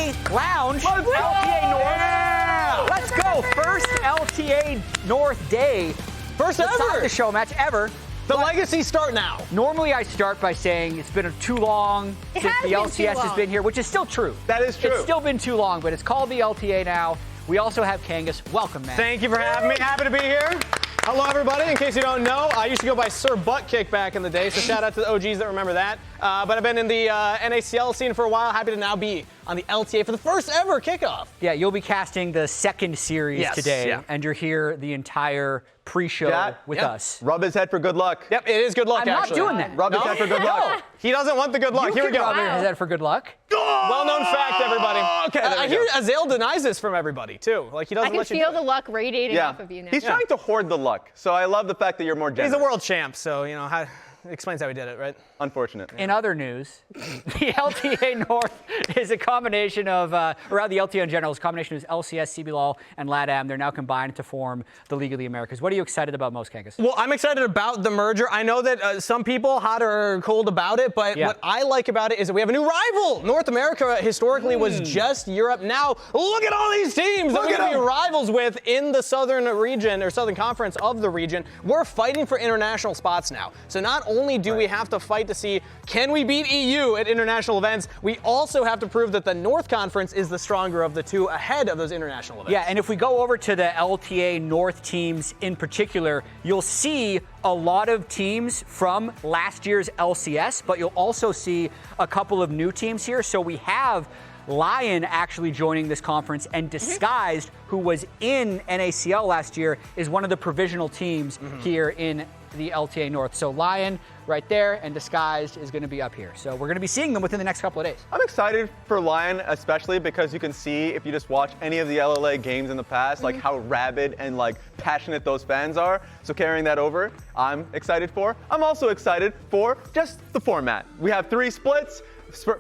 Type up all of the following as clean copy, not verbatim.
LTA Lounge. LTA North. Yeah. Let's go. First LTA North day. First ever. The show match ever. The legacy start now. Normally I start by saying it's been too long since the LCS has been here, which is still true. That is true. It's still been too long, but it's called the LTA now. We also have Kangas. Welcome, man. Thank you for having me. Happy to be here. Hello, everybody. In case you don't know, I used to go by Sir Butt Kick back in the day, so shout out to the OGs that remember that. But I've been in the NACL scene for a while. Happy to now be on the LTA for the first ever kickoff. Yeah, you'll be casting the second series today, and you're here the entire pre-show with us. Rub his head for good luck. Yep, it is good luck, I'm actually. not doing that. Rub his head for good luck. He doesn't want the good luck. You Here we can go. rub his head for good luck. Well-known fact, everybody. Okay, I hear Azael denies this from everybody, too. Like, he doesn't I can let you feel do it. the luck radiating off of you now. He's trying to hoard the luck, so I love the fact that you're more generous. He's a world champ, so, you know, it explains how he did it, right? Unfortunate. In other news, the LTA North is a combination of, or the LTA in general is a combination of LCS, CBLOL, and LATAM. They're now combined to form the League of the Americas. What are you excited about most, Kangas? Well, I'm excited about the merger. I know that some people hot or cold about it, but what I like about it is that we have a new rival. North America historically was just Europe. Now, look at all these teams that we're going to be rivals with in the southern region or southern conference of the region. We're fighting for international spots now. So not only do we have to fight to see can we beat EU at international events, we also have to prove that the North Conference is the stronger of the two ahead of those international events. Yeah, and if we go over to the LTA North teams in particular, you'll see a lot of teams from last year's LCS, but you'll also see a couple of new teams here. So we have Lion actually joining this conference, and Disguised, who was in NACL last year, is one of the provisional teams here in the LTA North. So Lion right there, and Disguised is going to be up here. So we're going to be seeing them within the next couple of days. I'm excited for Lion, especially because you can see, if you just watch any of the LLA games in the past, like how rabid and like passionate those fans are. So carrying that over, I'm excited for. I'm also excited for just the format. We have 3 splits.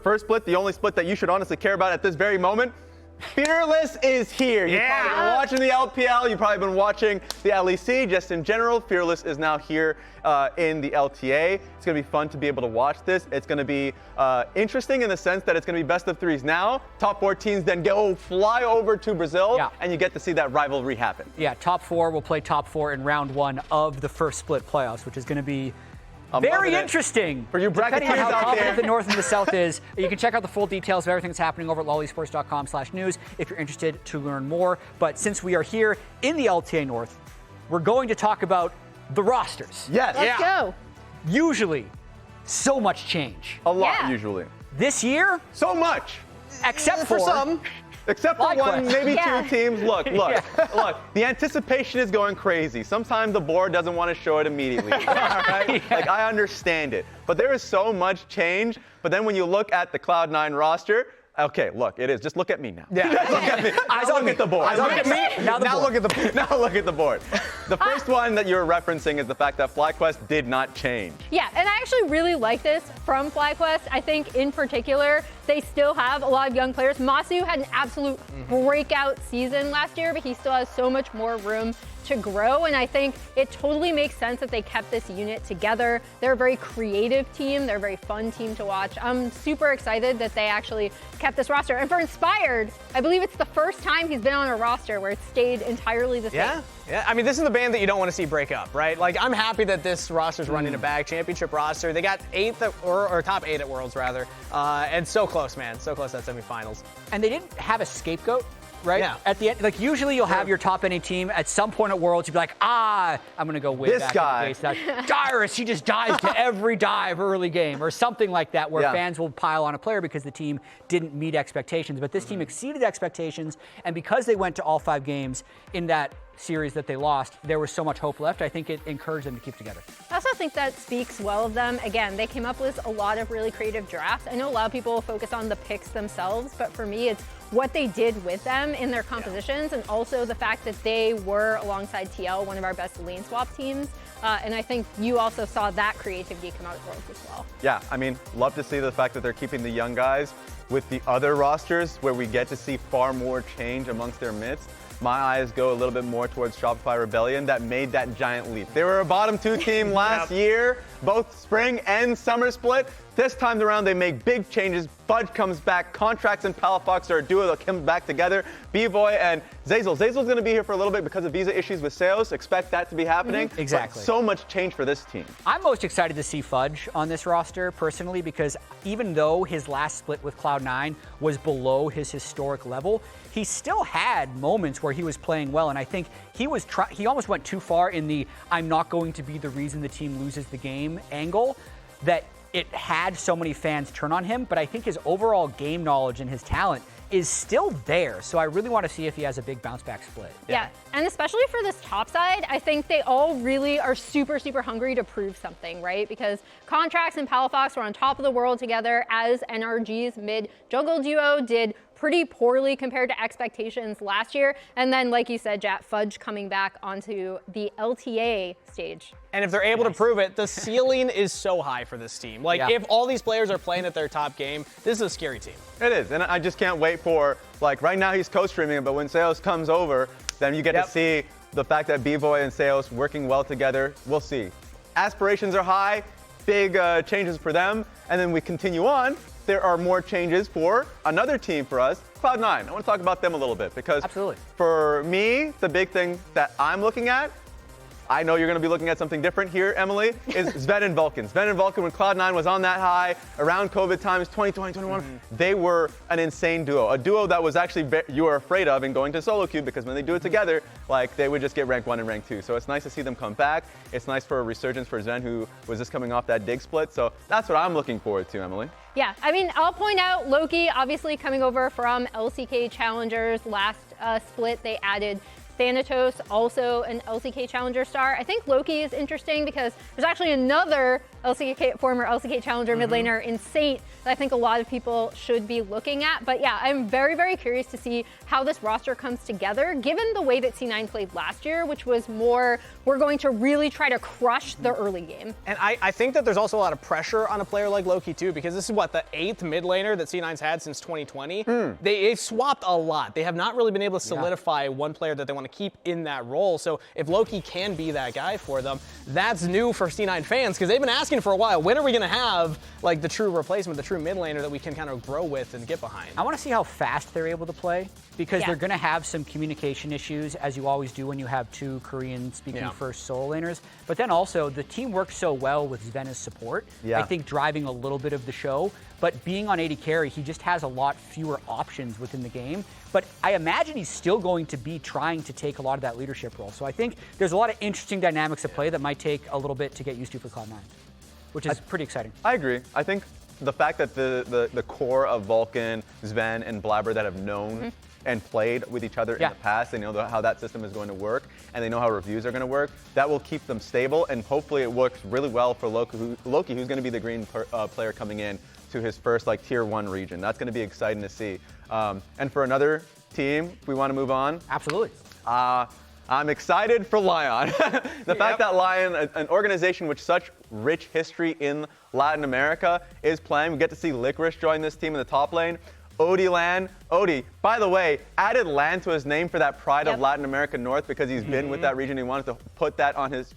First split, the only split that you should honestly care about at this very moment. Fearless is here. You've probably been watching the LPL. You've probably been watching the LEC. Just in general, Fearless is now here in the LTA. It's going to be fun to be able to watch this. It's going to be interesting in the sense that it's going to be best of 3s now. Top 4 teams then fly over to Brazil, and you get to see that rivalry happen. Yeah, top 4 will play top 4 in round 1 of the first split playoffs, which is going to be very interesting. For you bracketeers how out confident there. the North and the South is. You can check out the full details of everything that's happening over at lollysports.com/news if you're interested to learn more. But since we are here in the LTA North, we're going to talk about the rosters. Yes. Let's go. Usually, so much change. A lot, usually. This year, so much. Except for some. Except for one, maybe 2 teams. Look. Look. The anticipation is going crazy. Sometimes the board doesn't want to show it immediately. All right? Like, I understand it. But there is so much change. But then when you look at the Cloud9 roster, okay, look, it is. Just look at me now. Yeah. Look at me. Eyes Now on look at the board. Eyes on me. Now look at the board. Now look at the board. The first one that you're referencing is the fact that FLYQuest did not change. Yeah, and I actually really like this from FLYQuest. I think in particular, they still have a lot of young players. Massu had an absolute breakout season last year, but he still has so much more room to grow, and I think it totally makes sense that they kept this unit together. They're a very creative team. They're a very fun team to watch. I'm super excited that they actually kept this roster. And for Inspired, I believe it's the first time he's been on a roster where it stayed entirely the same. Yeah, I mean, this is the band that you don't want to see break up, right? Like, I'm happy that this roster's running a bag, championship roster. They got 8th or top 8 at Worlds, rather. And so close, man. So close to that semifinals. And they didn't have a scapegoat, right? Yeah. At the end, like usually you'll have your top NA team at some point at Worlds. You'd be like, I'm going to go way This back guy. in the base. Dyrus, he just dives to every dive early game or something like that where fans will pile on a player because the team didn't meet expectations. But this team exceeded expectations, and because they went to all 5 games in that series that they lost, there was so much hope left. I think it encouraged them to keep together. I also think that speaks well of them. Again, they came up with a lot of really creative drafts. I know a lot of people focus on the picks themselves, but for me, it's what they did with them in their compositions, and also the fact that they were, alongside TL, one of our best lane swap teams. And I think you also saw that creativity come out of Worlds as well. Yeah, I mean, love to see the fact that they're keeping the young guys with the other rosters where we get to see far more change amongst their midst. My eyes go a little bit more towards Shopify Rebellion that made that giant leap. They were a bottom 2 team last year, both spring and summer split. This time around, they make big changes. Fudge comes back. Contractz and Palafox are a duo that come back together. Bvoy and Zeyzal. Zeyzal's going to be here for a little bit because of visa issues with Seoul. Expect that to be happening. Exactly. But so much change for this team. I'm most excited to see Fudge on this roster, personally, because even though his last split with Cloud9 was below his historic level, he still had moments where he was playing well, and I think he almost went too far in the I'm not going to be the reason the team loses the game angle, that it had so many fans turn on him, but I think his overall game knowledge and his talent is still there. So I really want to see if he has a big bounce back split. Yeah, and especially for this top side, I think they all really are super, super hungry to prove something, right? Because Contractz and Palafox were on top of the world together as NRG's mid jungle duo, did pretty poorly compared to expectations last year. And then, like you said, Jat, Fudge coming back onto the LTA stage. And if they're able to prove it, the ceiling is so high for this team. Like, if all these players are playing at their top game, this is a scary team. It is, and I just can't wait for, like, right now he's co-streaming it, but when Seoul comes over, then you get to see the fact that Bvoy and Seoul working well together. We'll see. Aspirations are high, big changes for them, and then we continue on. There are more changes for another team for us, Cloud9. I want to talk about them a little bit because for me, the big thing that I'm looking at, I know you're going to be looking at something different here, Emily, is Zven and Vulcan. Zven and Vulcan, when Cloud9 was on that high, around COVID times, 2020, 2021, they were an insane duo. A duo that was actually you were afraid of in going to solo queue because when they do it together, like, they would just get rank 1 and rank 2. So it's nice to see them come back. It's nice for a resurgence for Zven, who was just coming off that dig split. So that's what I'm looking forward to, Emily. Yeah, I mean, I'll point out Loki, obviously coming over from LCK Challengers. Last split, they added Thanatos, also an LCK Challenger star. I think Loki is interesting because there's actually another former LCK Challenger mid laner in Saint that I think a lot of people should be looking at. But yeah, I'm very, very curious to see how this roster comes together, given the way that C9 played last year, which was more, we're going to really try to crush the early game. And I think that there's also a lot of pressure on a player like Loki too, because this is the 8th mid laner that C9's had since 2020. They've swapped a lot. They have not really been able to solidify one player that they want to keep in that role. So if Loki can be that guy for them, that's new for C9 fans, because they've been asking for a while, when are we going to have like the true replacement, the true mid laner that we can kind of grow with and get behind? I want to see how fast they're able to play, because they're going to have some communication issues, as you always do when you have two Korean-speaking first solo laners. But then also, the team works so well with Zven as support. I think driving a little bit of the show, but being on AD carry, he just has a lot fewer options within the game. But I imagine he's still going to be trying to take a lot of that leadership role. So I think there's a lot of interesting dynamics at play that might take a little bit to get used to for Cloud9, which is pretty exciting. I agree. I think the fact that the core of Vulcan, Zven, and Blabber that have known and played with each other in the past, they know how that system is going to work, and they know how reviews are going to work, that will keep them stable, and hopefully it works really well for Loki, who's going to be the green player coming in to his first tier 1 region. That's going to be exciting to see. And for another team, we want to move on. Absolutely. I'm excited for Lion. The fact that Lion, an organization with such rich history in Latin America, is playing. We get to see Licorice join this team in the top lane. Odie Lan. Odie, by the way, added Lan to his name for that pride of Latin America North, because he's been with that region. He wanted to put that on his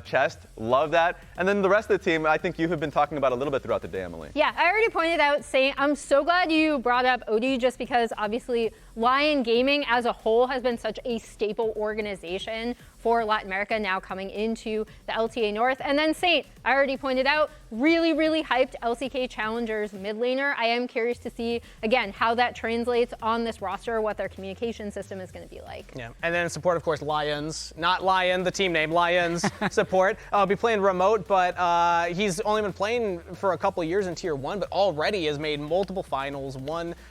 chest. Love that. And then the rest of the team, I think you have been talking about a little bit throughout the day, Emily. Yeah, I already pointed out Saint. I'm so glad you brought up Odie, just because obviously Lion Gaming as a whole has been such a staple organization for Latin America, now coming into the LTA North. And then Saint, I already pointed out, really, really hyped LCK Challengers mid laner. I am curious to see, again, how that translates on this roster, what their communication system is going to be like. Yeah, and then in support, of course, Lions. Not Lion, the team name, Lions support. I'll be playing remote, but he's only been playing for a couple years in Tier 1, but already has made multiple finals,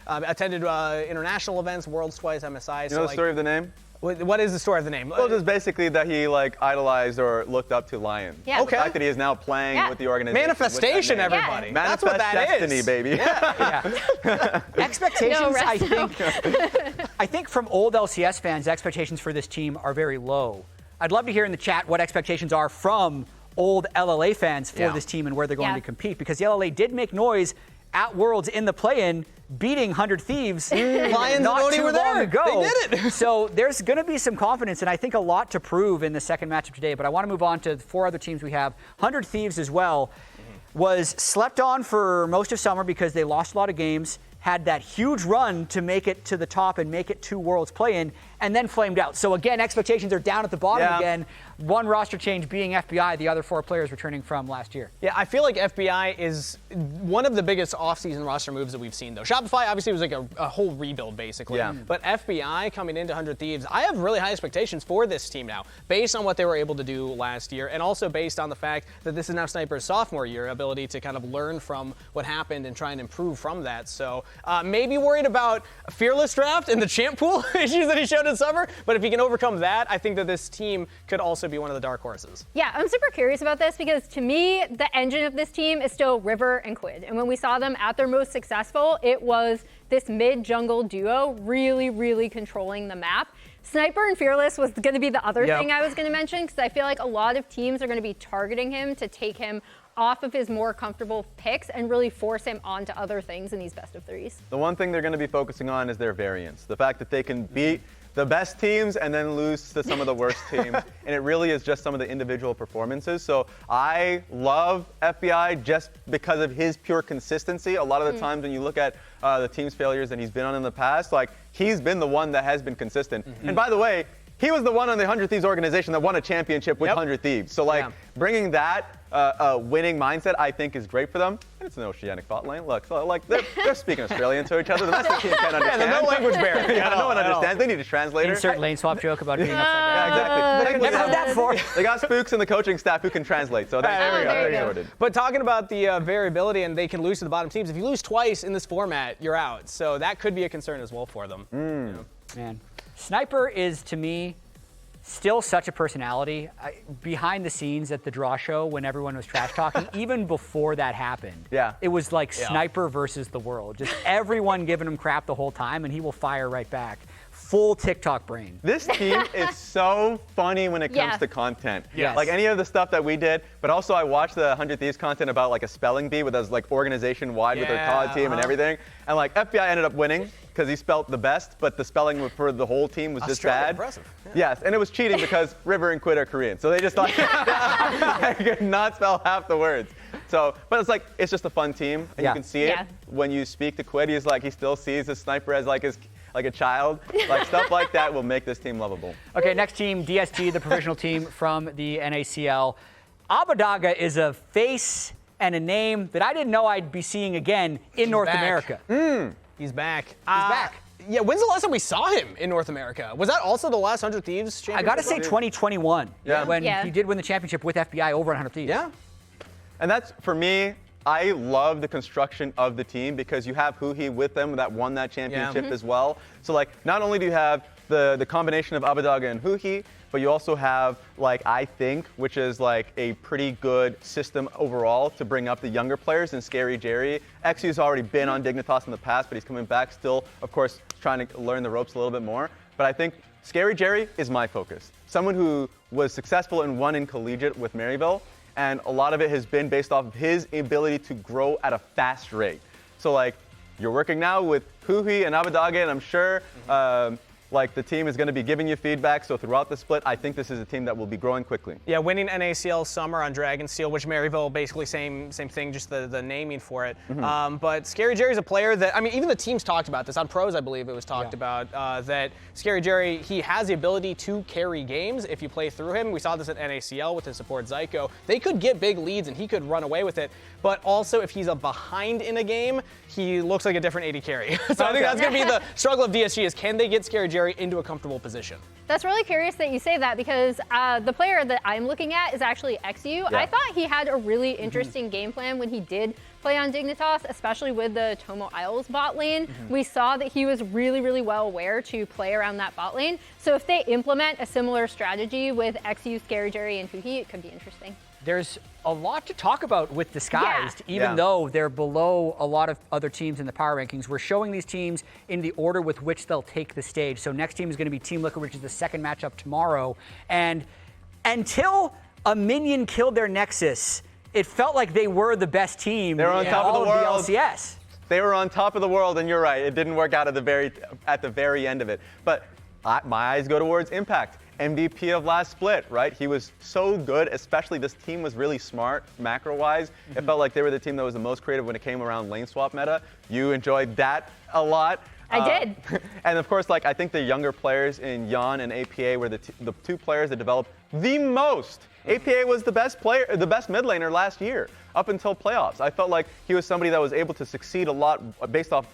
attended international events, Worlds twice, MSI. You know the story of the name? What is the story of the name? Well, just basically that he idolized or looked up to Lion. Yeah. The fact that he is now playing with the organization. Manifestation, everybody. Manifest That's what that destiny, is. baby. Expectations, I think from old LCS fans, expectations for this team are very low. I'd love to hear in the chat what expectations are from old LLA fans for this team and where they're going to compete, because the LLA did make noise at Worlds in the play-in, beating 100 Thieves Lions not too were long there. ago. They did it. So there's going to be some confidence, and I think a lot to prove in the second matchup today. But I want to move on to 4 other teams we have. 100 Thieves as well. was slept on for most of summer because they lost a lot of games, had that huge run to make it to the top and make it to Worlds play-in, and then flamed out. So again, expectations are down at the bottom again. One roster change being FBI, the other 4 players returning from last year. Yeah, I feel like FBI is one of the biggest offseason roster moves that we've seen, though. Shopify obviously was like a whole rebuild, basically. Yeah. But FBI coming into 100 Thieves, I have really high expectations for this team now, based on what they were able to do last year, and also based on the fact that this is now Sniper's sophomore year, ability to kind of learn from what happened and try and improve from that. So maybe worried about a Fearless draft and the champ pool issues that he showed in summer, but if he can overcome that, I think that this team could also be one of the dark horses. Yeah, I'm super curious about this because to me, the engine of this team is still River and Quid. And when we saw them at their most successful, it was this mid-jungle duo really, really controlling the map. Sniper and Fearless was going to be the other thing I was going to mention because I feel like a lot of teams are going to be targeting him to take him off of his more comfortable picks and really force him onto other things in these best of threes. The one thing they're going to be focusing on is their variance. The fact that they can beat the best teams and then lose to some of the worst teams. And it really is just some of the individual performances. So I love FBI just because of his pure consistency. A lot of the times when you look at the team's failures that he's been on in the past, like he's been the one that has been consistent. And by the way, he was the one on the 100 Thieves organization that won a championship with 100 Thieves. So like bringing that winning mindset, I think, is great for them. And it's an oceanic bot lane. Look, so, like they're speaking Australian to each other. The rest of the team can't understand. Yeah, there's no language barrier. No one understands. They need a translator. Insert lane swap joke about being upside Yeah, down. exactly. Never heard that before. They got spooks in the coaching staff who can translate. So there we go. there you go. Sorted. But talking about the variability and they can lose to the bottom teams, if you lose twice in this format, you're out. So that could be a concern as well for them. Man, Sniper is, to me, still such a personality. Behind the scenes at the draw show when everyone was trash talking, even before that happened, it was like Sniper versus the world. Just everyone giving him crap the whole time, and he will fire right back. Full TikTok brain. This team is so funny when it comes to content. Yes. Like any of the stuff that we did, but also I watched the 100 Thieves content about like a spelling bee with us like organization wide with their COD team and everything. And like FBI ended up winning because he spelt the best, but the spelling for the whole team was just bad. Impressive. Yes, and it was cheating because River and Quid are Korean. So they just thought I could not spell half the words. So, but it's like, it's just a fun team. And you can see it when you speak to Quid. He's like, he still sees his Sniper as like a child. Like stuff like that will make this team lovable. Okay, next team, DSG, the provisional team from the NACL. Abadaga is a face and a name that I didn't know I'd be seeing again in North America. He's back. He's back. Yeah, when's the last time we saw him in North America? Was that also the last 100 Thieves championship? I gotta say 2021, when he did win the championship with FBI over 100 Thieves. Yeah. And that's, for me, I love the construction of the team because you have Hwei with them that won that championship as well. So like, not only do you have the combination of Abadaga and Hwei, but you also have, like, I think, which is like a pretty good system overall to bring up the younger players in Scary Jerry. XU's already been on Dignitas in the past, but he's coming back still, of course, trying to learn the ropes a little bit more. But I think Scary Jerry is my focus. Someone who was successful and won in collegiate with Maryville, and a lot of it has been based off of his ability to grow at a fast rate. So, like, you're working now with Hwei and Abadaga, and I'm sure like the team is going to be giving you feedback. So throughout the split, I think this is a team that will be growing quickly. Yeah, winning NACL Summer on Dragonsteel, which Maryville basically same thing, just the naming for it. But Scary Jerry's a player that, I mean, even the teams talked about this on Pros. I believe it was talked about that Scary Jerry, he has the ability to carry games if you play through him. We saw this at NACL with his support Zyko. They could get big leads and he could run away with it. But also, if he's a behind in a game, he looks like a different AD carry. So I think that's going to be the struggle of DSG is can they get Scary Jerry into a comfortable position? That's really curious that you say that because the player that I'm looking at is actually XU. I thought he had a really interesting game plan when he did play on Dignitas, especially with the Tomo Isles bot lane. We saw that he was really, really well aware to play around that bot lane. So if they implement a similar strategy with XU, Scary Jerry, and Hwei, it could be interesting. There's a lot to talk about with Disguised, even though they're below a lot of other teams in the power rankings. We're showing these teams in the order with which they'll take the stage. So next team is going to be Team Liquid, which is the second matchup tomorrow. And until a minion killed their Nexus, it felt like they were the best team. They were on top of the world. The LCS. They were on top of the world, and you're right. It didn't work out at the very end of it. But my eyes go towards Impact. MVP of last split, right? He was so good, especially this team was really smart macro-wise. It felt like they were the team that was the most creative when it came around lane swap meta. You enjoyed that a lot. I did. And of course, like I think the younger players in Yon and APA were the two players that developed the most. APA was the best mid laner last year up until playoffs. I felt like he was somebody that was able to succeed a lot based off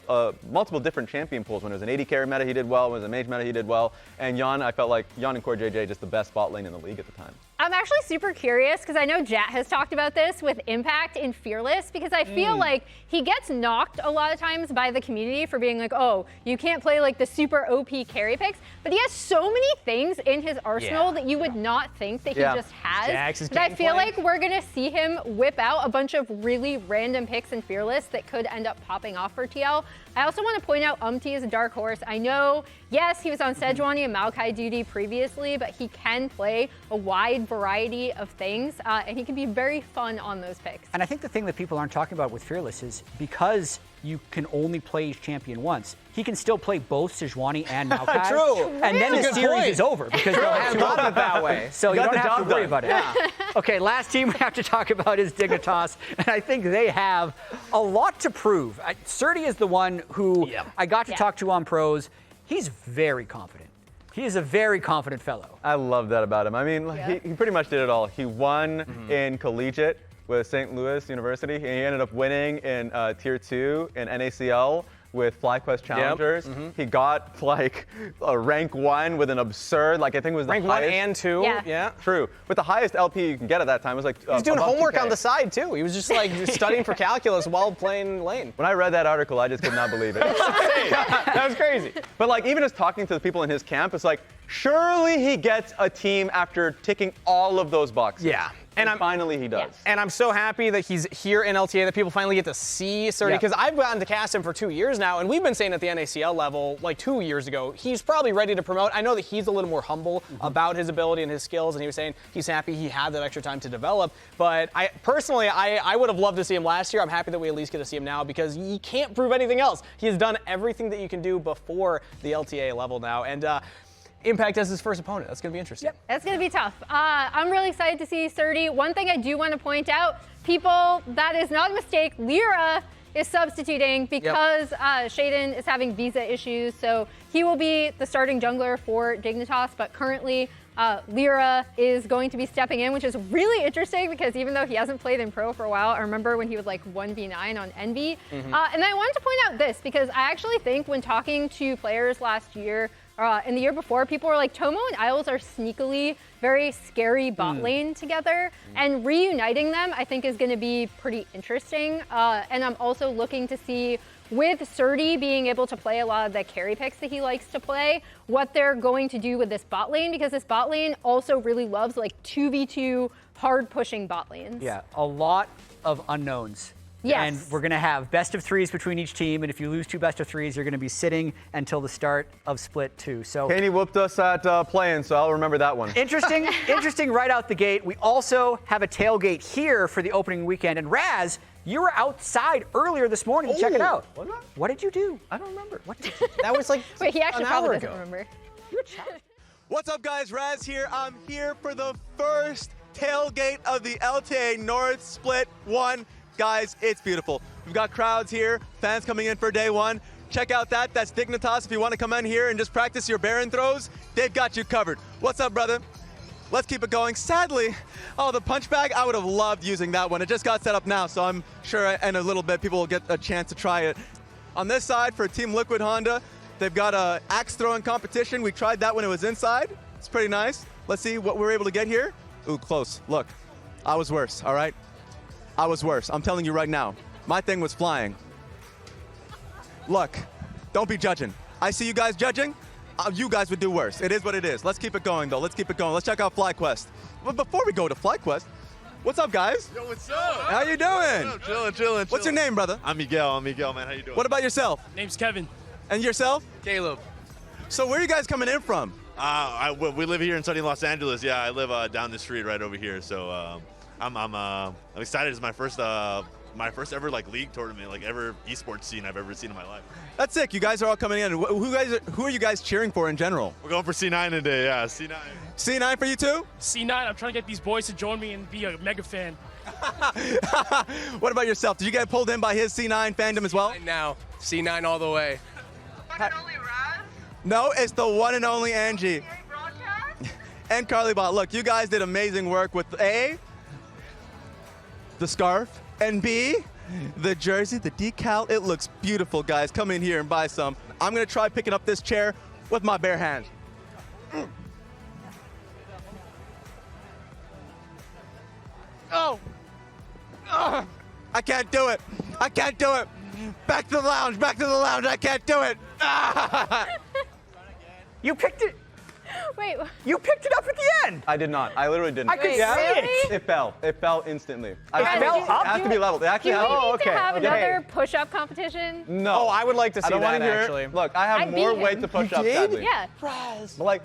multiple different champion pools. When it was an AD carry meta, he did well. When it was a mage meta, he did well. And Yon, I felt like Yon and Core JJ just the best bot lane in the league at the time. I'm actually super curious because I know Jat has talked about this with Impact in Fearless because I feel like he gets knocked a lot of times by the community for being like, oh, you can't play like the super OP carry picks, but he has so many things in his arsenal that you would not think that he just has. But I feel like we're going to see him whip out a bunch of really random picks in Fearless that could end up popping off for TL. I also want to point out Umti is a dark horse. I know, yes, he was on Sejuani and Maokai duty previously, but he can play a wide variety of things, and he can be very fun on those picks. And I think the thing that people aren't talking about with Fearless is because you can only play each champion once, he can still play both Sejuani and Maokai. True. And then the series is over because they'll have thought of it that way. So you don't have to worry about it. Okay, last team we have to talk about is Dignitas, and I think they have a lot to prove. Surdy is the one who I got to talk to on pros. He's very confident. He is a very confident fellow. I love that about him. I mean, he pretty much did it all. He won in collegiate with St. Louis University, and he ended up winning in Tier 2 in NACL with FLYQuest Challengers. He got like a rank 1 with an absurd, like I think it was the rank highest. 1 and 2, yeah. True. But the highest LP you can get at that time was like he was doing homework 2K. on the side too. He was just like studying for calculus while playing lane. When I read that article, I just could not believe it. That was crazy. But like even just talking to the people in his camp, it's like, surely he gets a team after ticking all of those boxes. Yeah. And finally he does. And I'm so happy that he's here in LTA, that people finally get to see Surdy, because I've gotten to cast him for 2 years now, and we've been saying at the NACL level, like 2 years ago, he's probably ready to promote. I know that he's a little more humble about his ability and his skills, and he was saying he's happy he had that extra time to develop. But I personally would have loved to see him last year. I'm happy that we at least get to see him now, because you can't prove anything else. He has done everything that you can do before the LTA level now. And Impact as his first opponent. That's going to be interesting. Yep, that's going to be tough. I'm really excited to see Surdy. One thing I do want to point out, people, that is not a mistake. Lyra is substituting because Shaden is having visa issues, so he will be the starting jungler for Dignitas, but currently Lyra is going to be stepping in, which is really interesting because even though he hasn't played in pro for a while, I remember when he was like 1v9 on Envy. And I wanted to point out this because I actually think when talking to players last year, and the year before, people were like, Tomo and Isles are sneakily very scary bot lane together, and reuniting them I think is going to be pretty interesting. And I'm also looking to see, with Surdy being able to play a lot of the carry picks that he likes to play, what they're going to do with this bot lane, because this bot lane also really loves like 2v2 hard pushing bot lanes. Yeah, a lot of unknowns. Yes. And we're going to have best of threes between each team, and if you lose 2 best of threes, you're going to be sitting until the start of Split 2. So Kaney whooped us at playing, so I'll remember that one. Interesting right out the gate. We also have a tailgate here for the opening weekend. And Raz, you were outside earlier this morning to check it out. Was I? What did you do? I don't remember. What did you do? That was like Wait, he actually an probably hour doesn't ago. remember. What's up, guys? Raz here. I'm here for the first tailgate of the LTA North Split 1. Guys, it's beautiful. We've got crowds here, fans coming in for day 1. Check out that. That's Dignitas. If you want to come in here and just practice your Baron throws, they've got you covered. What's up, brother? Let's keep it going. Sadly, the punch bag, I would have loved using that one. It just got set up now, so I'm sure in a little bit people will get a chance to try it. On this side, for Team Liquid Honda, they've got a axe throwing competition. We tried that when it was inside. It's pretty nice. Let's see what we're able to get here. Ooh, close. Look, I was worse, all right? I was worse. I'm telling you right now. My thing was flying. Look, don't be judging. I see you guys judging. You guys would do worse. It is what it is. Let's keep it going, though. Let's keep it going. Let's check out FLYQuest. But before we go to FLYQuest, what's up, guys? Yo, what's up? How you doing? What's up? Chilling. What's your name, brother? I'm Miguel, man. How you doing? What about yourself? Name's Kevin. And yourself? Caleb. So where are you guys coming in from? We live here in sunny Los Angeles. Yeah, I live down the street right over here. So I'm excited. It's my first my first ever like league tournament, like ever esports scene I've ever seen in my life. That's sick. You guys are all coming in. Who are you guys cheering for in general? We're going for C9 today, yeah, C9. C9 for you too? C9, I'm trying to get these boys to join me and be a mega fan. What about yourself? Did you get pulled in by his C9 fandom as well? Right now, C9 all the way. One and only Raz? No, it's the one and only Angie. LTA broadcast? And Carlybot. Look, you guys did amazing work with A, the scarf, and B, the jersey, the decal. It looks beautiful, guys. Come in here and buy some. I'm going to try picking up this chair with my bare hands. Oh! I can't do it. I can't do it. Back to the lounge. Back to the lounge. I can't do it. You picked it. Wait. You picked it up at the end. I did not. I literally didn't. I could Wait, see really? it. It fell. It fell instantly. It fell It up? has to be leveled. It Do actually we has. need okay. to have Okay. another push-up competition? No. Oh, I would like to see I don't that, want to hear actually. it. Look, I have I more beat weight him. to push You up, did? sadly. Yeah. But like,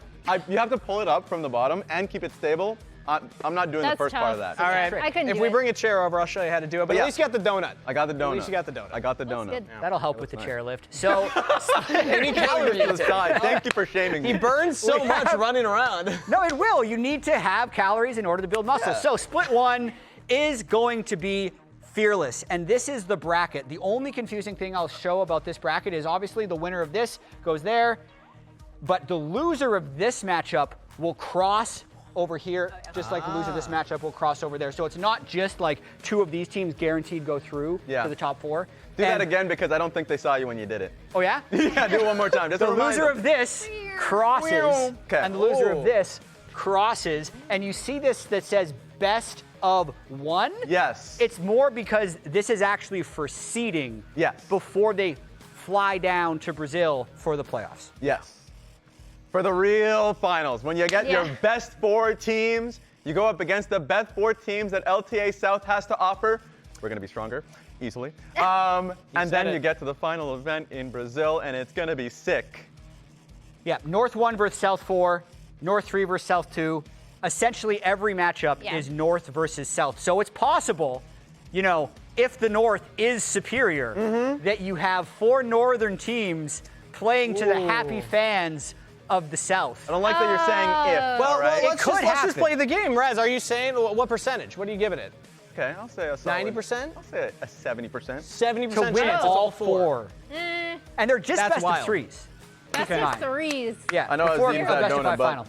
you have to pull it up from the bottom and keep it stable. I'm not doing That's the first part of tough. that. All right. I couldn't If do we it. bring a chair over, I'll show you how to do it. But Yeah. at least you got the donut. I got the donut. At least you got the donut. I got the That's donut. good. That'll help with the nice. chairlift. So, Any calorie To the side. Thank you for shaming me. He burns so much running around. no, it will. You need to have calories in order to build muscle. Yeah. So, split one is going to be Fearless. And this is the bracket. The only confusing thing I'll show about this bracket is obviously the winner of this goes there, but the loser of this matchup will cross over here, just like the loser of this matchup will cross over there. So it's not just like two of these teams guaranteed go through to the top four. Do that again because I don't think they saw you when you did it. Oh yeah? Yeah, do it one more time. Just The to remind loser them. of this crosses, Okay. and the loser Oh. of this crosses, and you see this that says best of one? Yes. It's more because this is actually for seeding Yes. before they fly down to Brazil for the playoffs. Yes. For the real finals, when you get your Yeah. best four teams, you go up against the best four teams that LTA South has to offer. We're going to be stronger, easily. And then you get to the final event in Brazil, and it's going to be sick. Yeah, North 1 versus South 4, North 3 versus South 2. Essentially, every matchup is North versus South. So it's possible, you know, if the North is superior, that you have four Northern teams playing to the happy fans of the South. I don't like that you're saying if. Well, all right? let's could just happen. play the game. Raz, are you saying what percentage? What are you giving it? Okay, I'll say a solid. 90%? I'll say a 70%. 70% To win chance it's all four. Eh, And they're just That's best wild. of threes. that's in just mind. threes. Yeah, I know before Azael's a got a best of donut, five but- final.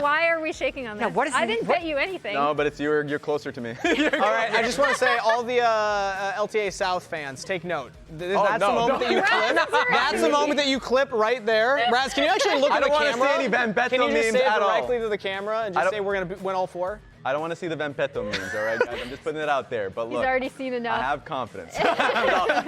Why are we shaking on this? Yeah, what is I the- didn't what- bet you anything. No, but it's you're closer to me. All right, I just want to say, all the LTA South fans, take note. That's no, the moment that you Raz, clip. that's right. That's the moment that you clip right there. Raz, can you actually look I at don't the wanna camera? see any Van Beto Can you just memes say it at all. directly to the camera and I just don't- say we're going to win all four? I don't want to see the Vampeto memes, all right, guys? I'm just putting it out there. But He's look, already seen enough. I have confidence.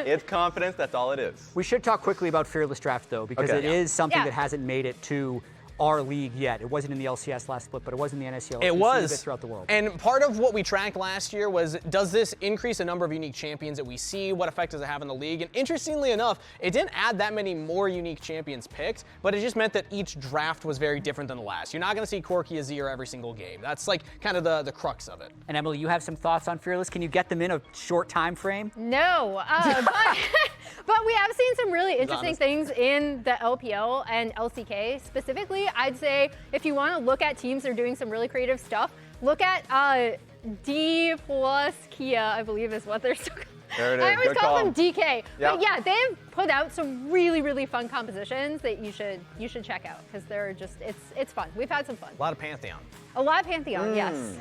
It's confidence, that's all it is. We should talk quickly about Fearless Draft, though, because Okay. it is something Yeah. that hasn't made it to our league yet. It wasn't in the LCS last split, but it was in the NSCL. It We've seen was. a bit throughout the world. And part of what we tracked last year was, does this increase the number of unique champions that we see? What effect does it have on the league? And interestingly enough, it didn't add that many more unique champions picked, but it just meant that each draft was very different than the last. You're not going to see Corki Azir every single game. That's like kind of the crux of it. And Emily, you have some thoughts on Fearless. Can you get them in a short time frame? No, but we have seen some really interesting things in the LPL and LCK. Specifically, I'd say if you want to look at teams that are doing some really creative stuff, look at D plus Kia, I believe is what they're still. There it is. I always Good call call. them DK. Yep. But yeah, they've put out some really, really fun compositions that you should check out because they're just it's fun. We've had some fun. A lot of Pantheon. A lot of Pantheon, yes.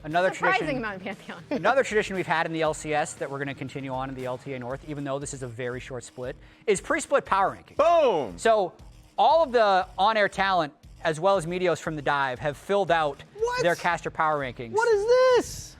Another Surprising tradition. amount of Pantheon. Another tradition we've had in the LCS that we're going to continue on in the LTA North, even though this is a very short split, is pre-split power ranking. Boom! So all of the on-air talent, as well as Meteos from the Dive, have filled out their caster power rankings. What is this?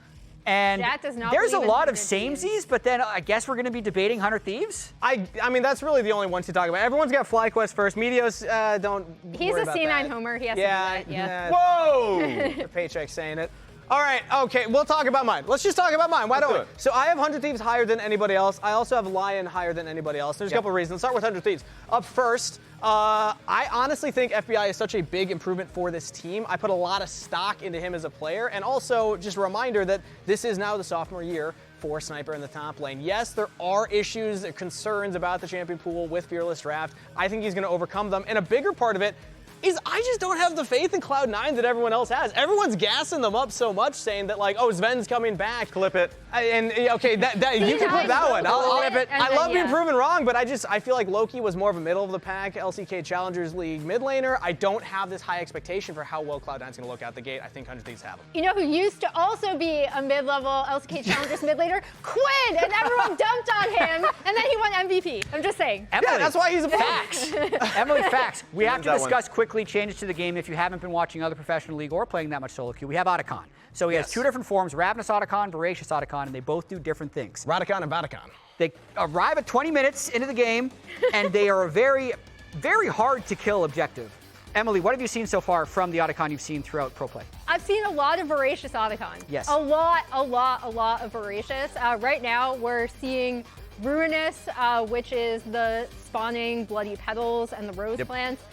And Jack does not there's a believe in lot of 100 Thieves. samesies, but then I guess we're going to be debating 100 Thieves. I mean, that's really the only one to talk about. Everyone's got FlyQuest first. Meteos, don't He's worry a about C9 that. homer. He has to Yeah, do that. Yeah. Whoa! The paycheck saying it. All right, okay, we'll talk about mine. Let's just talk about mine. Why don't we? Let's do it. So I have 100 Thieves higher than anybody else. I also have Lion higher than anybody else. There's a couple of reasons. Let's start with 100 Thieves. Up first, I honestly think FBI is such a big improvement for this team. I put a lot of stock into him as a player, and also just a reminder that this is now the sophomore year 4 sniper in the top lane. Yes, there are issues, concerns about the champion pool with Fearless Draft. I think he's going to overcome them. And a bigger part of it is I just don't have the faith in Cloud9 that everyone else has. Everyone's gassing them up so much, saying that like, oh, Sven's coming back. Clip it. Okay, you can clip that one. I'll clip it. I love being proven wrong, but I feel like Loki was more of a middle of the pack LCK Challengers League mid laner. I don't have this high expectation for how well Cloud9's going to look out the gate. I think 100 Thieves have him. You know who used to also be a mid-level LCK Challengers mid laner? Quinn, and everyone dumped on him, and then he won MVP. I'm just saying. Emily, yeah, that's why he's a facts. Emily, facts. We have to discuss quickly changes to the game if you haven't been watching other professional league or playing that much solo queue. We have Otacon. So he has 2 different forms, Ravenous Otacon, Voracious Otacon, and they both do different things. Radicon and Vatacon. They arrive at 20 minutes into the game, and they are a very, very hard to kill objective. Emily, what have you seen so far from the Otacon you've seen throughout pro play? I've seen a lot of Voracious Otacon. Yes. A lot of Voracious. Right now, we're seeing Ruinous, which is the spawning Bloody Petals and the Rose plants.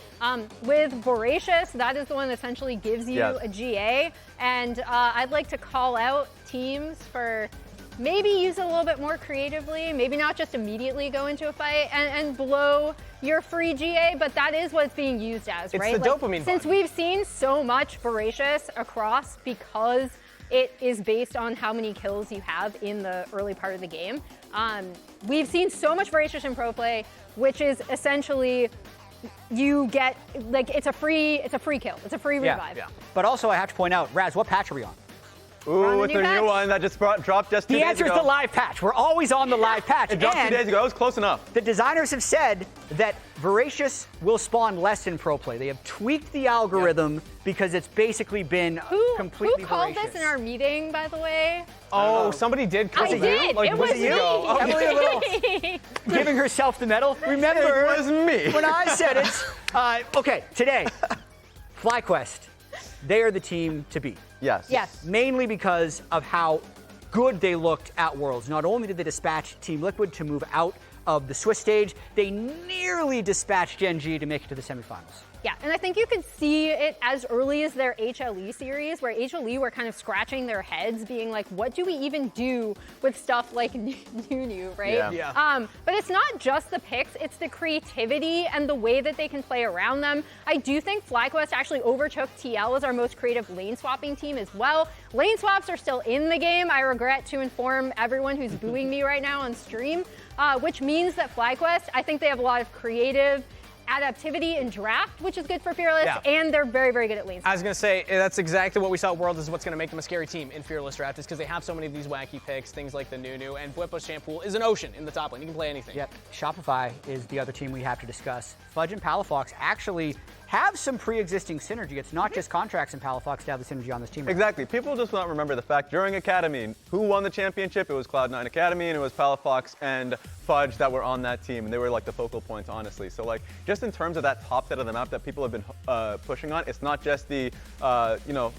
With Voracious, that is the one that essentially gives you a GA. And I'd like to call out teams for maybe use it a little bit more creatively, maybe not just immediately go into a fight and blow your free GA, but that is what it's being used as, right? It's the dopamine Since we've seen so much Voracious across because it is based on how many kills you have in the early part of the game. We've seen so much Voracious in pro play, which is essentially you get like it's a free kill, it's a free revive. Yeah. But also I have to point out, Raz, what patch are we on? Ooh, it's a new one that just dropped just 2 days ago. The answer is the live patch. We're always on the live patch. It dropped 2 days ago. It was close enough. The designers have said that Voracious will spawn less in pro play. They have tweaked the algorithm because it's basically been completely Who called Voracious. this in our meeting, by the way? Oh, somebody did call I did. Like, it was me. Oh, Emily a little giving herself the medal. Remember, it was me. when I said it. Okay, today, FlyQuest, they are the team to beat. Yes. Yes. Mainly because of how good they looked at Worlds. Not only did they dispatch Team Liquid to move out of the Swiss stage, they nearly dispatched Gen G to make it to the semifinals. Yeah, and I think you could see it as early as their HLE series, where HLE were kind of scratching their heads, being like, what do we even do with stuff like Nunu, right? Yeah. But it's not just the picks, it's the creativity and the way that they can play around them. I do think FlyQuest actually overtook TL as our most creative lane swapping team as well. Lane swaps are still in the game. I regret to inform everyone who's booing me right now on stream, which means that FlyQuest, I think they have a lot of creative adaptivity in draft, which is good for Fearless, and they're very, very good at lane. I was going to say, that's exactly what we saw at World is what's going to make them a scary team in Fearless Draft is because they have so many of these wacky picks, things like the Nunu, and Bwipo's Shampoo is an ocean in the top lane. You can play anything. Yep. Shopify is the other team we have to discuss. Fudge and Palafox actually have some pre-existing synergy. It's not just Contractz and Palafox to have the synergy on this team. Exactly. People just don't remember the fact during Academy, who won the championship? It was Cloud9 Academy, and it was Palafox and Fudge that were on that team, and they were like the focal points, honestly. So like, just in terms of that top set of the map that people have been pushing on, it's not just the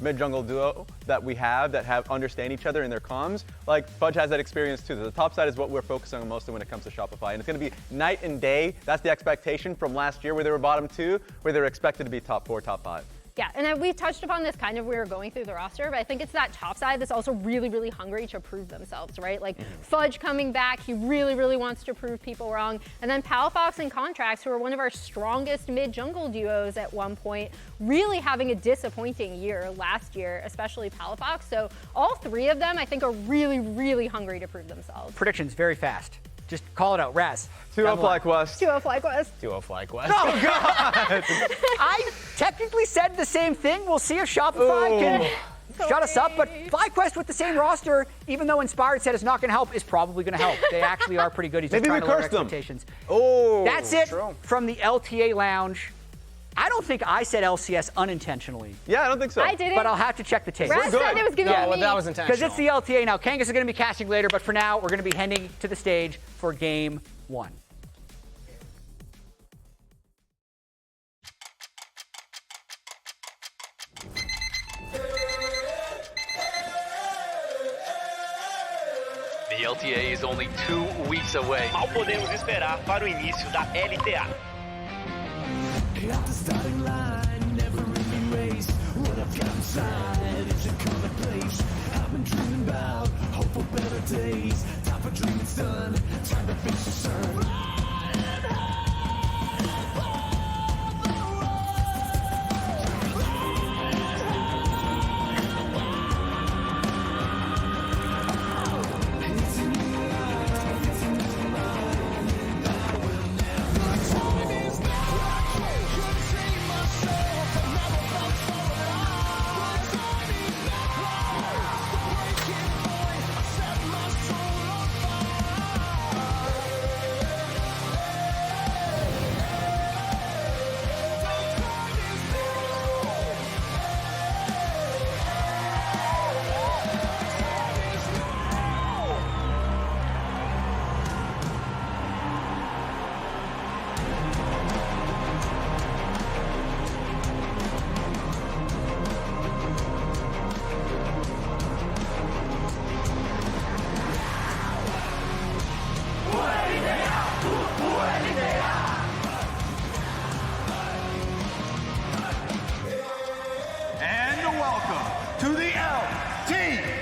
mid-jungle duo that we have that understand each other in their comms. Like Fudge has that experience too. The top side is what we're focusing on mostly when it comes to Shopify, and it's going to be night and day. That's the expectation from last year, where they were bottom 2, where they were expected to be top 4, top 5. Yeah, and we touched upon this kind of we were going through the roster, but I think it's that top side that's also really, really hungry to prove themselves, right? Like Fudge coming back, he really, really wants to prove people wrong. And then Palafox and Contractz, who are one of our strongest mid-jungle duos at one point, really having a disappointing year last year, especially Palafox. So all 3 of them, I think, are really, really hungry to prove themselves. Predictions very fast. Just call it out, Raz. 2-0 FlyQuest. 2-0 FlyQuest. 2-0 FlyQuest. Oh, God! I technically said the same thing. We'll see if Shopify can shut us up. But FlyQuest with the same roster, even though Inspired said it's not going to help, is probably going to help. They actually are pretty good. He's just Maybe trying we to lower cursed them. expectations. Oh, that's it true. from the LTA Lounge. I don't think I said LCS unintentionally. Yeah, I don't think so. I didn't. But I'll have to check the tape. Raz said it was going to be me. That was intentional. Because it's the LTA now. Kangas is going to be casting later, but for now, we're going to be heading to the stage for Game 1. The LTA is only 2 weeks away. Mal podemos esperar para o início da LTA. days. Time for dreaming, son. Time to face the sun. to the LTA.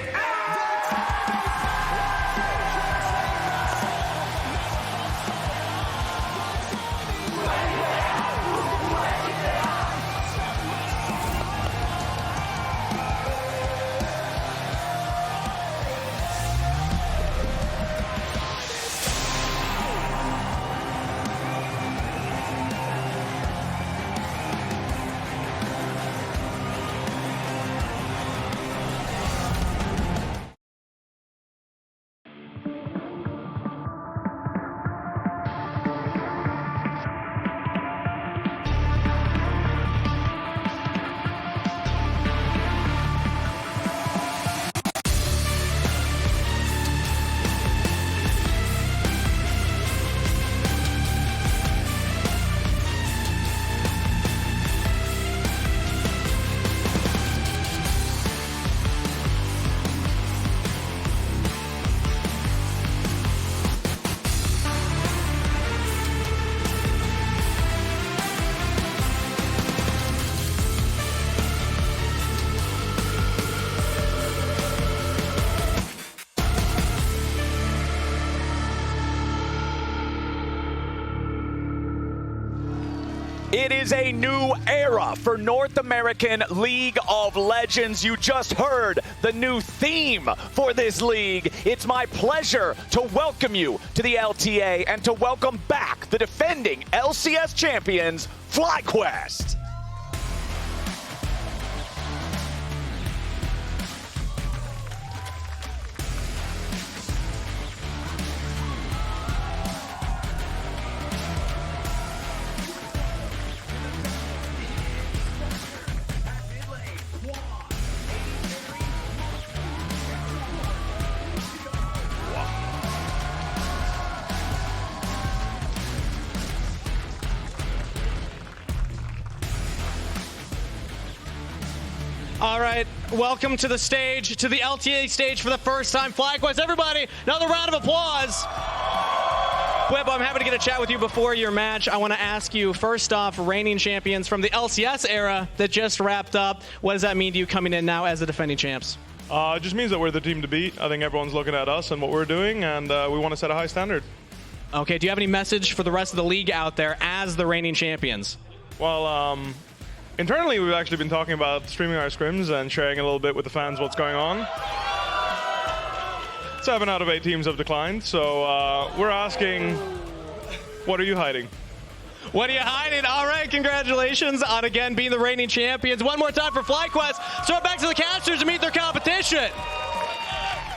It is a new era for North American League of Legends. You just heard the new theme for this league. It's my pleasure to welcome you to the LTA and to welcome back the defending LCS champions, FLYQuest. All right, welcome to the stage, to the LTA stage for the first time. FLYQuest, everybody, another round of applause. Bwipo, I'm happy to get a chat with you before your match. I want to ask you, first off, reigning champions from the LCS era that just wrapped up. What does that mean to you coming in now as the defending champs? It just means that we're the team to beat. I think everyone's looking at us and what we're doing, and we want to set a high standard. Okay, do you have any message for the rest of the league out there as the reigning champions? Well, internally, we've actually been talking about streaming our scrims and sharing a little bit with the fans what's going on. 7 out of 8 teams have declined, so we're asking, what are you hiding? What are you hiding? All right, congratulations on again being the reigning champions. One more time for FLYQuest. So back to the casters to meet their competition.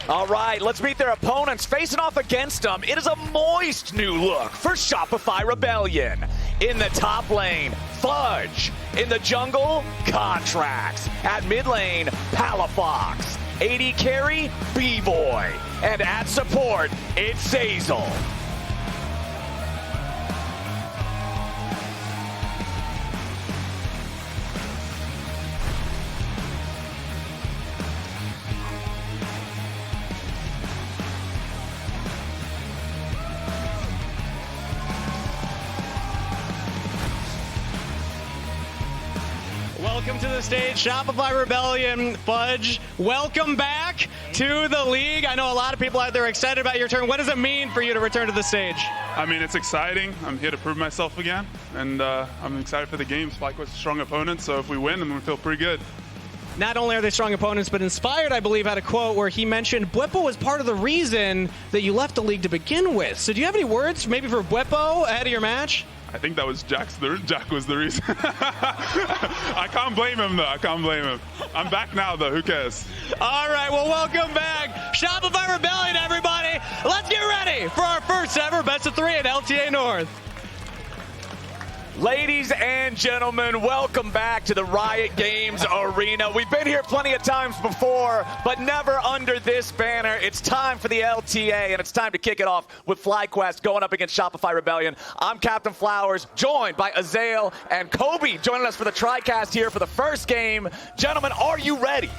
All right, let's meet their opponents. Facing off against them, it is a moist new look for Shopify Rebellion. In the top lane, Fudge. In the jungle, Contractz. At mid lane, Palafox. AD carry, Bvoy. And at support, it's Zeyzal. Welcome to the stage, Shopify Rebellion. Fudge, welcome back to the league. I know a lot of people out there are excited about your turn. What does it mean for you to return to the stage? I mean, it's exciting. I'm here to prove myself again, and I'm excited for the games. FLYQuest is a strong opponent, so if we win, then we feel pretty good. Not only are they strong opponents, but Inspired, I believe, had a quote where he mentioned Bwipo was part of the reason that you left the league to begin with. So do you have any words maybe for Bwipo ahead of your match? I think that was Jack was the reason. I can't blame him, though. I can't blame him. I'm back now, though. Who cares? All right, well, welcome back. Shopify Rebellion, everybody. Let's get ready for our first ever Best of 3 at LTA North. Ladies and gentlemen, welcome back to the Riot Games Arena. We've been here plenty of times before, but never under this banner. It's time for the LTA, and it's time to kick it off with FLYQuest going up against Shopify Rebellion. I'm Captain Flowers, joined by Azael and Kobe, joining us for the TriCast here for the first game. Gentlemen, are you ready?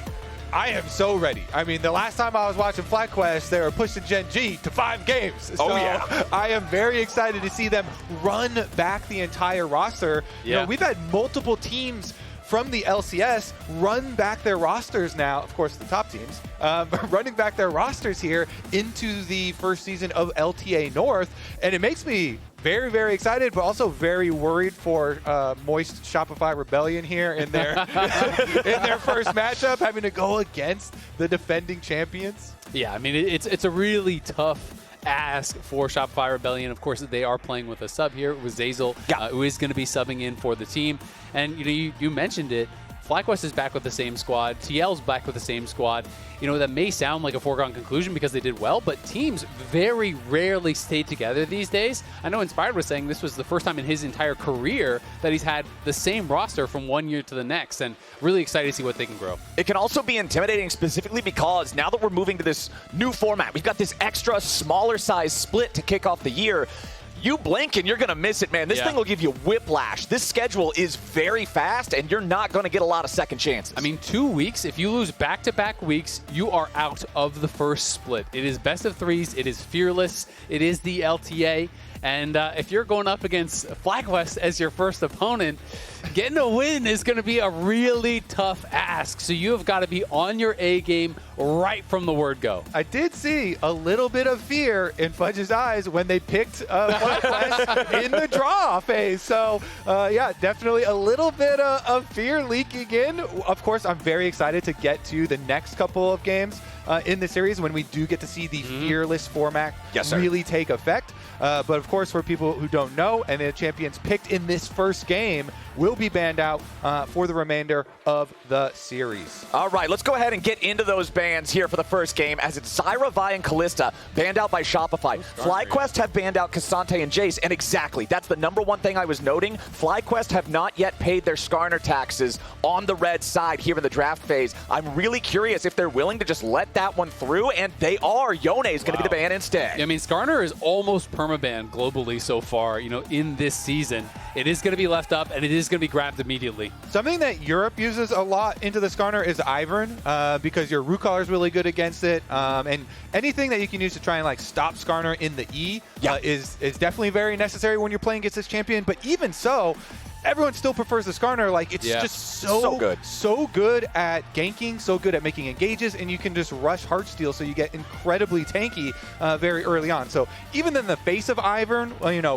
I am so ready. I mean, the last time I was watching FLYQuest, they were pushing Gen G to 5 games. So yeah. I am very excited to see them run back the entire roster. Yeah. You know, we've had multiple teams from the LCS run back their rosters now, of course the top teams, running back their rosters here into the first season of LTA North. And it makes me very, very excited, but also very worried for moist Shopify Rebellion here in their in their first matchup, having to go against the defending champions. Yeah, I mean, it's a really tough ask for Shopify Rebellion. Of course, they are playing with a sub here with Zeyzal, who is going to be subbing in for the team. And you mentioned it. FLYQuest is back with the same squad. TL's back with the same squad. You know, that may sound like a foregone conclusion because they did well, but teams very rarely stay together these days. I know Inspired was saying this was the first time in his entire career that he's had the same roster from one year to the next, and really excited to see what they can grow. It can also be intimidating specifically because now that we're moving to this new format, we've got this extra smaller size split to kick off the year. You blink and you're going to miss it, man. This thing will give you whiplash. This schedule is very fast, and you're not going to get a lot of second chances. I mean, 2 weeks, if you lose back-to-back weeks, you are out of the first split. It is best of 3s. It is fearless. It is the LTA. And if you're going up against FLYQuest as your first opponent, getting a win is going to be a really tough ask. So you have got to be on your A game right from the word go. I did see a little bit of fear in Fudge's eyes when they picked FLYQuest in the draw phase. So, yeah, definitely a little bit of fear leaking in. Of course, I'm very excited to get to the next couple of games in the series when we do get to see the fearless format really take effect. But of course, for people who don't know, and the champions picked in this first game will be banned out for the remainder of the series. All right, let's go ahead and get into those bans here for the first game, as it's Zyra, Vi, and Kalista banned out by Shopify. FLYQuest have banned out Cassante and Jace, and exactly, that's the number one thing I was noting. FLYQuest have not yet paid their Skarner taxes on the red side here in the draft phase. I'm really curious if they're willing to just let that one through, and they are. Yone is going to be the ban instead. Yeah, I mean, Skarner is almost permabanned globally so far, in this season. It is going to be left up, and it is going to be grabbed immediately. Something that Europe uses a lot into the Skarner is Ivern, because your root collar is really good against it, and anything that you can use to try and stop Skarner in the E is definitely very necessary when you're playing against this champion. But even so, everyone still prefers the Skarner. It's just so good at ganking, so good at making engages, and you can just rush Heartsteel, so you get incredibly tanky very early on. So even in the face of Ivern,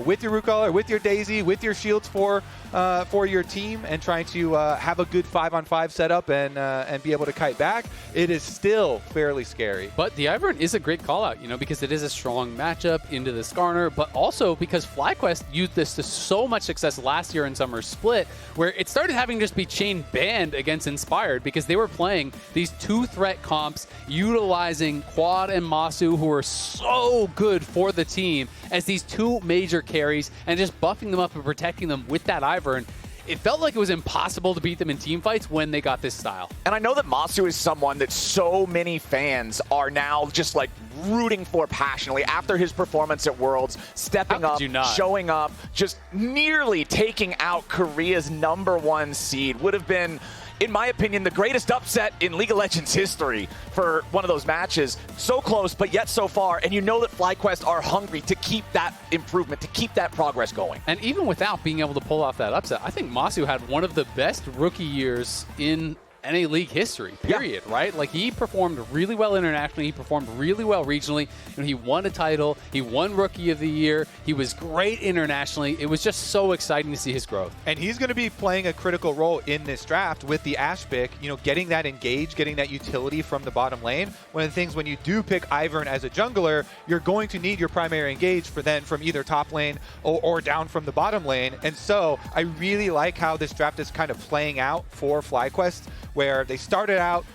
with your root collar, with your Daisy, with your shields for your team, and trying to have a good 5-on-5 setup and be able to kite back, it is still fairly scary. But the Ivern is a great call out, because it is a strong matchup into the Skarner, but also because FLYQuest used this to so much success last year in Summer Split, where it started having to just be chain banned against Inspired because they were playing these 2-threat comps, utilizing Quad and Massu, who are so good for the team, as these 2 major carries, and just buffing them up and protecting them with that Ivern. It felt like it was impossible to beat them in team fights when they got this style. And I know that Massu is someone that so many fans are now just rooting for passionately after his performance at Worlds, stepping up, showing up, just nearly taking out Korea's #1 seed. Would have been, in my opinion, the greatest upset in League of Legends history for one of those matches. So close, but yet so far. And you know that FlyQuest are hungry to keep that improvement, to keep that progress going. And even without being able to pull off that upset, I think Massu had one of the best rookie years in NA League history, period, right? Like, he performed really well internationally. He performed really well regionally. He won a title. He won Rookie of the Year. He was great internationally. It was just so exciting to see his growth. And he's going to be playing a critical role in this draft with the Ashe pick, getting that engage, getting that utility from the bottom lane. One of the things when you do pick Ivern as a jungler, you're going to need your primary engage from either top lane or down from the bottom lane. And so I really like how this draft is kind of playing out for FlyQuest, where they started out,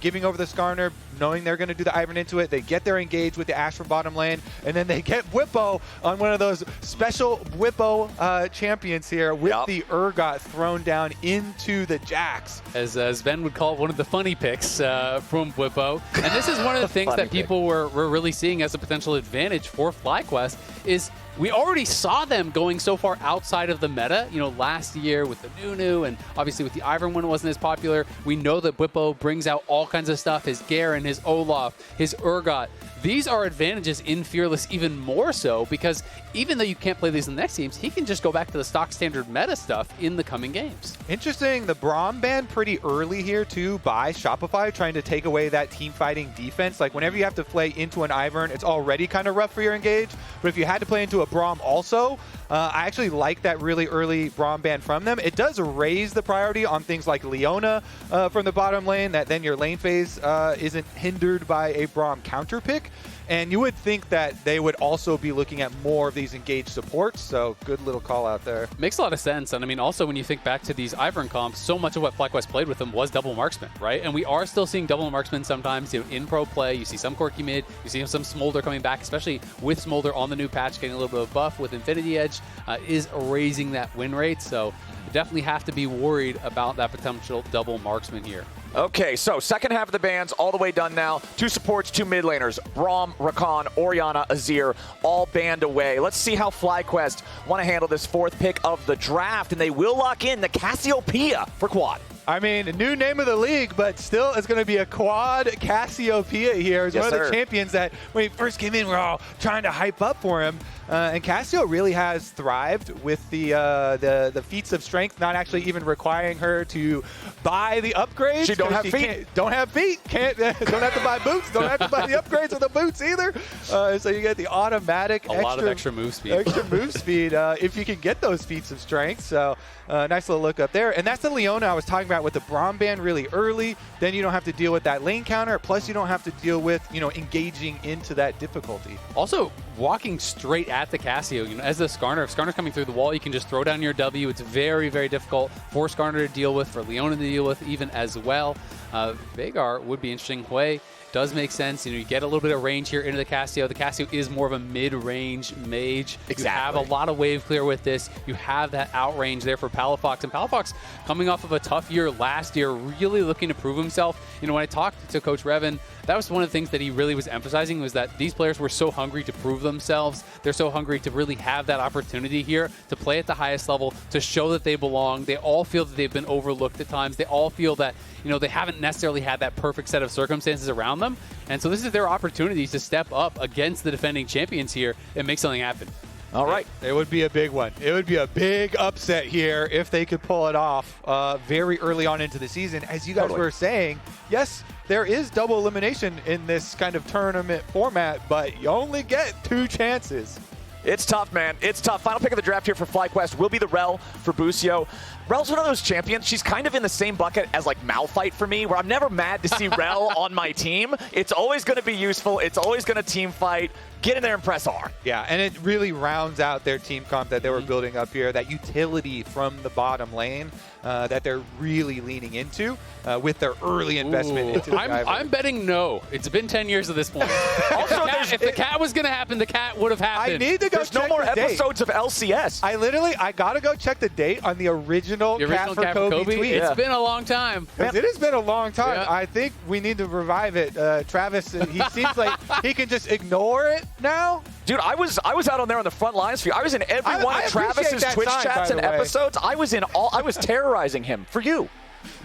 giving over the Skarner, knowing they're going to do the Ivern into it. They get their engage with the Ashe from bottom lane, and then they get Bwipo on one of those special Bwipo champions here with the Urgot thrown down into the Jax. As Ben would call it, one of the funny picks from Bwipo. And this is one of the things that people were really seeing as a potential advantage for FlyQuest is we already saw them going so far outside of the meta, last year with the Nunu and obviously with the Ivern when it wasn't as popular. We know that Bwipo brings out all kinds of stuff, his Garen, his Olaf, his Urgot. These are advantages in Fearless even more so because even though you can't play these in the next games, he can just go back to the stock standard meta stuff in the coming games. Interesting, the Braum banned pretty early here too by Shopify, trying to take away that team fighting defense. Like whenever you have to play into an Ivern, it's already kind of rough for your engage. But if you had to play into a Braum also, I actually like that really early Braum ban from them. It does raise the priority on things like Leona from the bottom lane, that then your lane phase isn't hindered by a Braum counter pick. And you would think that they would also be looking at more of these engaged supports, so good little call out there. Makes a lot of sense, and I mean, also when you think back to these Ivern comps, so much of what FlyQuest played with them was double marksman, right? And we are still seeing double marksman sometimes in pro play. You see some Quirky mid, you see some Smolder coming back, especially with Smolder on the new patch, getting a little bit of buff with Infinity Edge, is raising that win rate, so you definitely have to be worried about that potential double marksman here. Okay, so second half of the bans all the way done now. 2 supports, 2 mid laners. Braum, Rakan, Orianna, Azir, all banned away. Let's see how FlyQuest want to handle this 4th pick of the draft, and they will lock in the Cassiopeia for quad. I mean, a new name of the league, but still it's going to be a quad Cassiopeia here. He's one of the champions that when he first came in, we're all trying to hype up for him. And Cassio really has thrived with the feats of strength, not actually even requiring her to buy the upgrades. She don't have feet. Don't have feet. Don't have to buy boots. Don't have to buy the upgrades of the boots either. So you get the automatic lot of extra move speed. Extra move speed if you can get those feats of strength. So nice little look up there. And that's the Leona I was talking about with the Braum ban really early. Then you don't have to deal with that lane counter. Plus you don't have to deal with engaging into that difficulty. Also, walking straight at the Cassio, as the Skarner, if Skarner's coming through the wall, you can just throw down your W. It's very, very difficult for Skarner to deal with, for Leona to deal with even as well. Veigar would be interesting. Hwei does make sense. You get a little bit of range here into the Cassio. The Cassio is more of a mid-range mage. Exactly. You have a lot of wave clear with this. You have that outrange there for Palafox. And Palafox, coming off of a tough year last year, really looking to prove himself. When I talked to Coach Revan, that was one of the things that he really was emphasizing, was that these players were so hungry to prove themselves. They're so hungry to really have that opportunity here to play at the highest level, to show that they belong. They all feel that they've been overlooked at times. They all feel that, they haven't necessarily had that perfect set of circumstances around them. And so this is their opportunity to step up against the defending champions here and make something happen. All right. It would be a big one. It would be a big upset here if they could pull it off very early on into the season. As you guys were saying, yes, there is double elimination in this kind of tournament format, but you only get 2 chances. It's tough, man. It's tough. Final pick of the draft here for FlyQuest will be the Rell for Busio. Rell's one of those champions. She's kind of in the same bucket as like Malphite for me, where I'm never mad to see Rell on my team. It's always going to be useful. It's always going to team fight. Get in there and press R. Yeah, and it really rounds out their team comp that they were building up here, that utility from the bottom lane that they're really leaning into with their early investment into the I'm betting no. It's been 10 years at this point. Also, if the cat was going to happen, the cat would have happened. I need to go There's check no more the date. episodes of LCS. I got to go check the date on the original Cat for Kobe tweet. It's been a long time. It has been a long time. Yeah. I think we need to revive it. Travis, he seems like he can just ignore it now. Dude, I was out on there on the front lines for you. I was in every one of Travis's Twitch chats and episodes. I was terrorizing him for you.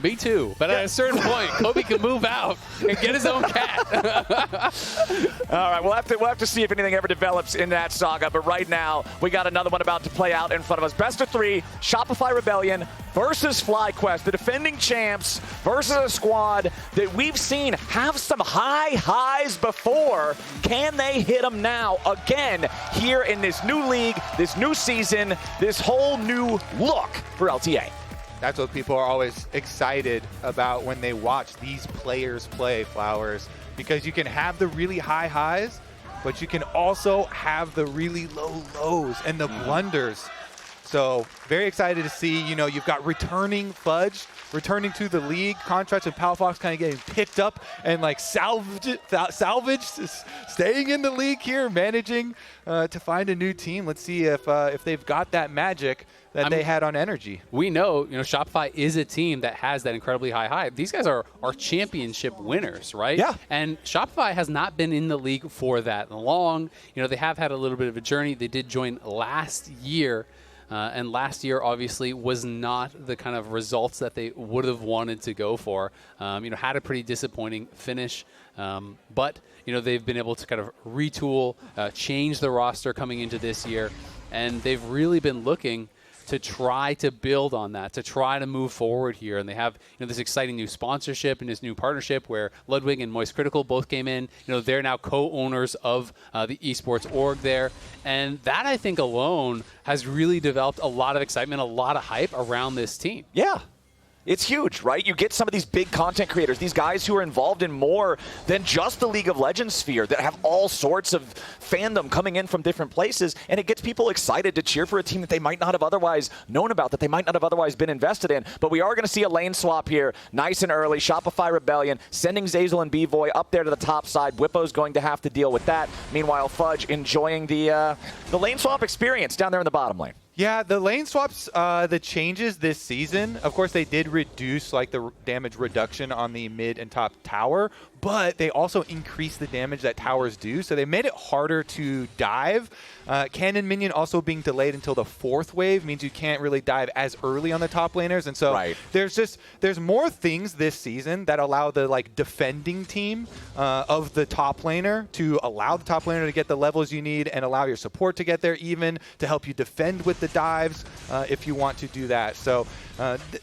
Me too. But at a certain point, Kobe can move out and get his own cat. All right, we'll have to see if anything ever develops in that saga. But right now, we got another one about to play out in front of us. Best of 3, Shopify Rebellion versus FlyQuest, the defending champs versus a squad that we've seen have some high highs before. Can they hit them now again here in this new league, this new season, this whole new look for LTA? That's what people are always excited about when they watch these players play, Flowers, because you can have the really high highs, but you can also have the really low lows and the blunders. So very excited to see, you've got returning Fudge, returning to the league, Contractz and Palafox kind of getting picked up and like salvaged, staying in the league here, managing to find a new team. Let's see if they've got that magic that they had on energy. We know, Shopify is a team that has that incredibly high. These guys are championship winners, right? Yeah. And Shopify has not been in the league for that long. They have had a little bit of a journey. They did join last year. And last year, obviously, was not the kind of results that they would have wanted to go for. Had a pretty disappointing finish. But, they've been able to kind of retool, change the roster coming into this year. And they've really been looking to try to build on that, to try to move forward here. And they have this exciting new sponsorship and this new partnership where Ludwig and Moist Critical both came in. They're now co-owners of the esports org there. And that, I think, alone has really developed a lot of excitement, a lot of hype around this team. Yeah. It's huge, right? You get some of these big content creators, these guys who are involved in more than just the League of Legends sphere that have all sorts of fandom coming in from different places, and it gets people excited to cheer for a team that they might not have otherwise known about, that they might not have otherwise been invested in. But we are going to see a lane swap here nice and early. Shopify Rebellion sending Zeyzal and Bvoy up there to the top side. Bwipo's going to have to deal with that. Meanwhile, Fudge enjoying the lane swap experience down there in the bottom lane. Yeah, the lane swaps, the changes this season, of course, they did reduce the damage reduction on the mid and top tower, but they also increased the damage that towers do, so they made it harder to dive. Cannon minion also being delayed until the 4th wave means you can't really dive as early on the top laners, and so there's more things this season that allow the defending team of the top laner to allow the top laner to get the levels you need and allow your support to get there even to help you defend with the dives if you want to do that. So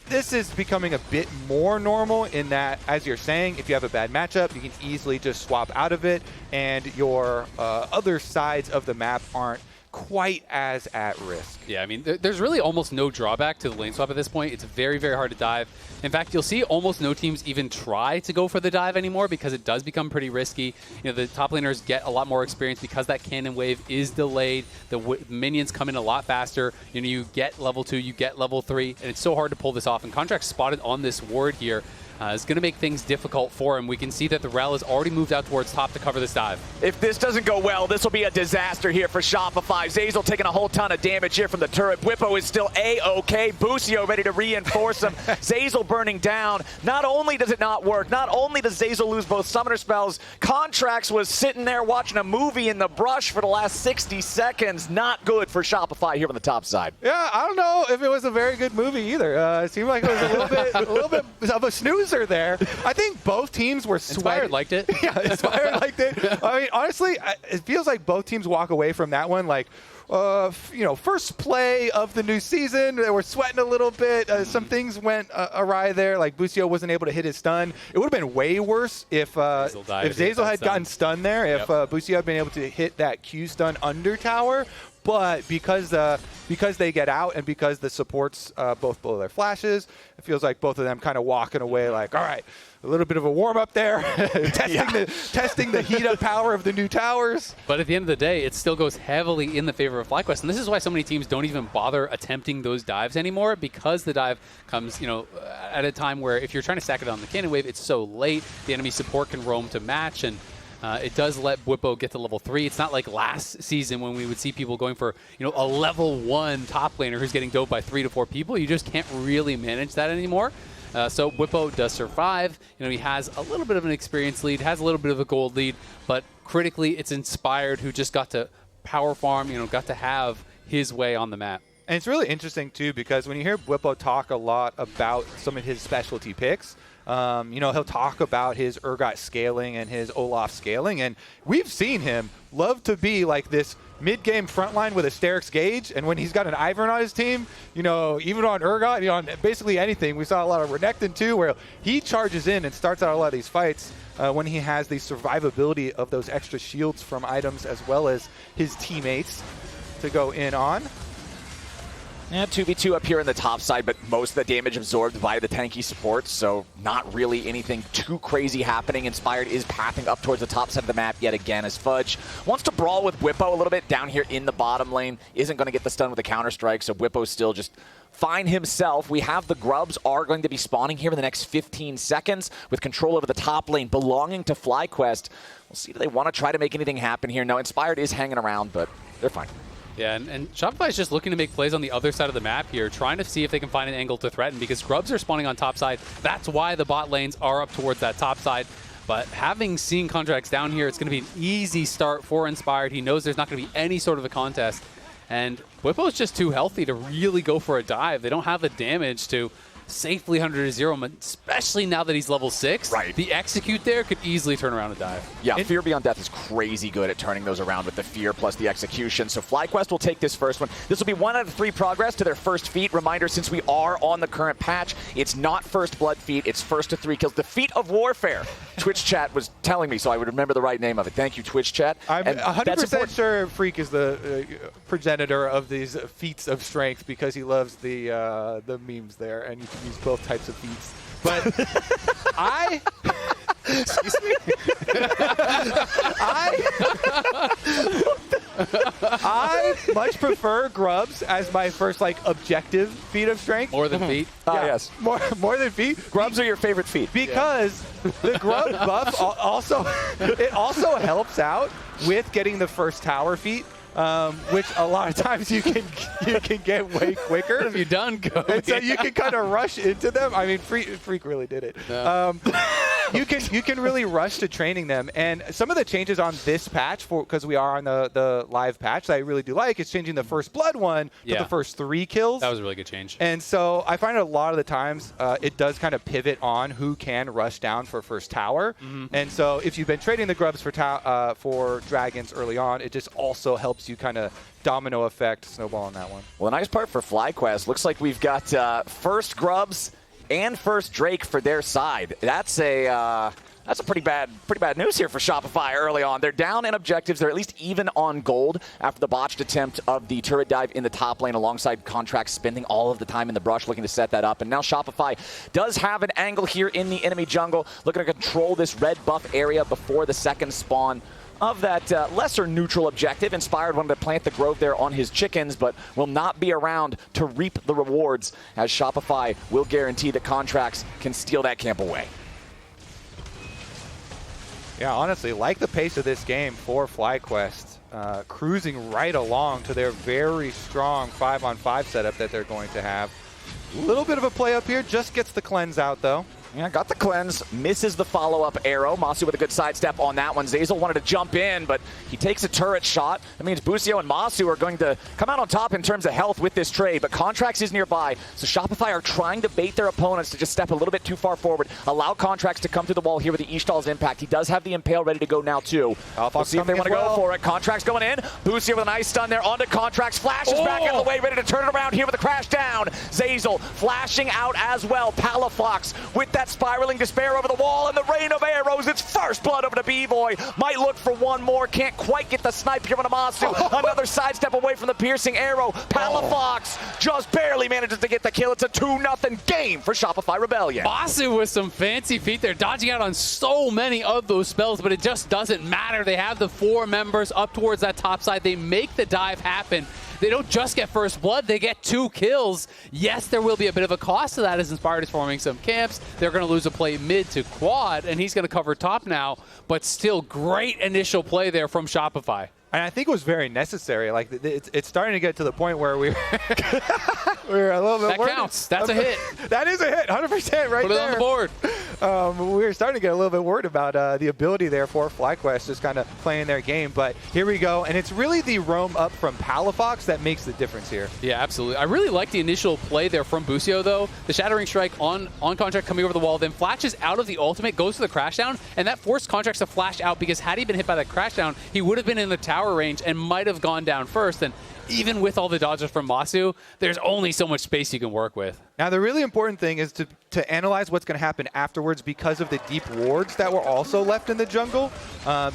this is becoming a bit more normal in that, as you're saying, if you have a bad matchup, you can easily just swap out of it and your other sides of the map aren't quite as at risk. Yeah, I mean, there's really almost no drawback to the lane swap at this point. It's very, very hard to dive. In fact, you'll see almost no teams even try to go for the dive anymore because it does become pretty risky. The top laners get a lot more experience because that cannon wave is delayed. The minions come in a lot faster. You get level 2, you get level 3, and it's so hard to pull this off. And Contractz spotted on this ward here is going to make things difficult for him. We can see that the Rell has already moved out towards top to cover this dive. If this doesn't go well, this will be a disaster here for Shopify. Zeyzal taking a whole ton of damage here from the turret. Bwipo is still A-OK. Busio ready to reinforce him. Zeyzal burning down. Not only does it not work, not only does Zeyzal lose both summoner spells, Contractz was sitting there watching a movie in the brush for the last 60 seconds. Not good for Shopify here on the top side. Yeah, I don't know if it was a very good movie either. It seemed like it was a little bit of a snoozer there. I think both teams were sweating. Inspired liked it. Yeah, Inspired liked it. I mean, honestly, it feels like both teams walk away from that one first play of the new season. They were sweating a little bit. Some things went awry there. Like Busio wasn't able to hit his stun. It would have been way worse if Zeyzal had gotten stunned there. If Busio had been able to hit that Q stun under tower. But because they get out and because the supports both blow their flashes, it feels like both of them kind of walking away like, all right, a little bit of a warm-up there, testing the heat-up power of the new towers. But at the end of the day, it still goes heavily in the favor of FlyQuest. And this is why so many teams don't even bother attempting those dives anymore, because the dive comes, at a time where if you're trying to stack it on the cannon wave, it's so late, the enemy support can roam to match, and it does let Bwipo get to level 3. It's not like last season when we would see people going for, a level 1 top laner who's getting doped by 3 to 4 people. You just can't really manage that anymore. So Bwipo does survive. He has a little bit of an experience lead, has a little bit of a gold lead, but critically it's Inspired who just got to power farm, got to have his way on the map. And it's really interesting, too, because when you hear Bwipo talk a lot about some of his specialty picks, he'll talk about his Urgot scaling and his Olaf scaling, and we've seen him love to be like this mid-game frontline with Asterix Gauge, and when he's got an Ivern on his team, even on Urgot, on basically anything, we saw a lot of Renekton too, where he charges in and starts out a lot of these fights when he has the survivability of those extra shields from items as well as his teammates to go in on. Yeah, 2v2 up here in the top side, but most of the damage absorbed by the tanky support, so not really anything too crazy happening. Inspired is pathing up towards the top side of the map yet again as Fudge wants to brawl with Bwipo a little bit down here in the bottom lane. Isn't going to get the stun with a counter-strike, so Bwipo's still just fine himself. We have the grubs are going to be spawning here in the next 15 seconds with control over the top lane belonging to FLYQuest. We'll see if they want to try to make anything happen here. No, Inspired is hanging around, but they're fine. Yeah, and Shopify is just looking to make plays on the other side of the map here, trying to see if they can find an angle to threaten, because grubs are spawning on top side. That's why the bot lanes are up towards that top side. But having seen Contractz down here, it's going to be an easy start for Inspired. He knows there's not going to be any sort of a contest. And Bwipo is just too healthy to really go for a dive. They don't have the damage to safely 100-0, especially now that he's level 6. Right. The execute there could easily turn around a dive. Yeah, Fear Beyond Death is crazy good at turning those around with the fear plus the execution. So FLYQuest will take this first one. This will be 1 out of 3 progress to their first feat. Reminder, since we are on the current patch, it's not first blood feat, it's first to 3 kills. The feat of warfare. Twitch chat was telling me, so I would remember the right name of it. Thank you, Twitch chat. I'm 100% sure Freak is the progenitor of these feats of strength because he loves the memes there, and you can use both types of feats. But excuse me? I much prefer grubs as my first objective feat of strength. More than feet? Yeah, yes. More than feet. Grubs are your favorite feat. Because the grub buff also helps out with getting the first tower feat. Which a lot of times you can get way quicker. What have you done, Cody? And so you can kind of rush into them. I mean, Freak really did it. No. You can really rush to training them. And some of the changes on this patch, because we are on the live patch, that I really do like, is changing the first blood one to the first 3 kills. That was a really good change. And so I find a lot of the times it does kind of pivot on who can rush down for first tower. Mm-hmm. And so if you've been trading the grubs for dragons early on, it just also helps you kind of domino effect snowball on that one. Well, the nice part for FLYQuest, looks like we've got first grubs and first Drake for their side. That's a pretty bad news here for Shopify early on. They're down in objectives. They're at least even on gold after the botched attempt of the turret dive in the top lane alongside Contractz spending all of the time in the brush looking to set that up. And now Shopify does have an angle here in the enemy jungle, looking to control this red buff area before the second spawn of that lesser neutral objective. Inspired wanted to plant the grove there on his chickens, but will not be around to reap the rewards, as Shopify will guarantee that Contractz can steal that camp away. Yeah, honestly, like the pace of this game for FLYQuest, cruising right along to their very strong 5-on-5 setup that they're going to have. A little bit of a play up here, just gets the cleanse out though. Yeah, got the cleanse, misses the follow-up arrow. Massu with a good sidestep on that one. Zeyzal wanted to jump in, but he takes a turret shot. That means Busio and Massu are going to come out on top in terms of health with this trade, but Contractz is nearby, so Shopify are trying to bait their opponents to just step a little bit too far forward, allow Contractz to come through the wall here with the Ishtal's impact. He does have the Impale ready to go now, too. We'll see if they want to go for it. Contractz going in. Busio with a nice stun there onto Contractz. Flashes back out of the way, ready to turn it around here with a crash down. Zeyzal flashing out as well. Palafox with that spiraling despair over the wall and the rain of arrows. It's first blood over to Bvoy. Might look for one more. Can't quite get the snipe here on Massu. Another sidestep away from the piercing arrow. Palafox just barely manages to get the kill. It's a 2-0 game for Shopify Rebellion. Massu with some fancy feet there, dodging out on so many of those spells, but it just doesn't matter. They have the 4 members up towards that top side. They make the dive happen. They don't just get first blood, they get 2 kills. Yes, there will be a bit of a cost to that as Inspired is forming some camps. They're going to lose a play mid to quad, and he's going to cover top now, but still great initial play there from Shopify. And I think it was very necessary. Like, it's starting to get to the point where we're a little bit That counts. That's a hit. That is a hit, 100% right there. Put it on the board. We're starting to get a little bit worried about the ability there for FlyQuest just kind of playing their game. But here we go. And it's really the roam up from Palafox that makes the difference here. Yeah, absolutely. I really like the initial play there from Busio, though. The Shattering Strike on Contractz coming over the wall, then flashes out of the ultimate, goes to the Crashdown, and that forced Contractz to flash out because had he been hit by that Crashdown, he would have been in the tower range and might have gone down first. And even with all the dodges from Massu, there's only so much space you can work with. Now, the really important thing is to analyze what's going to happen afterwards because of the deep wards that were also left in the jungle,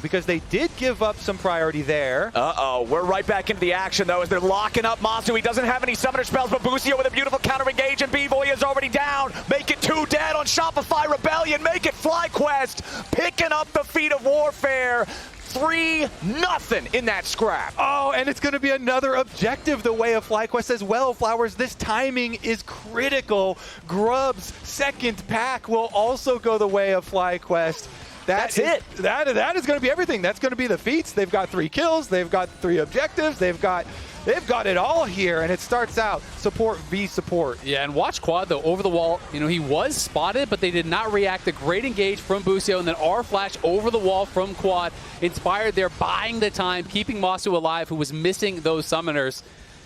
because they did give up some priority there. Uh-oh, we're right back into the action, though, as they're locking up Massu. He doesn't have any summoner spells, but Busio with a beautiful counter-engage, and Bvoy is already down. Make it 2 dead on Shopify Rebellion. Make it FlyQuest picking up the feat of warfare. 3-0 in that scrap. Oh, and it's going to be another objective the way of FlyQuest as well, Flowers. This timing is critical. Grub's second pack will also go the way of FlyQuest. That's it. That is going to be everything. That's going to be the feats. They've got 3 kills. They've got 3 objectives. They've got it all here, and it starts out support v support. Yeah, and watch Quad, though, over the wall. You know, he was spotted, but they did not react. A great engage from Busio, and then R-Flash over the wall from Quad. Inspired there, buying the time, keeping Massu alive, who was missing those summoners.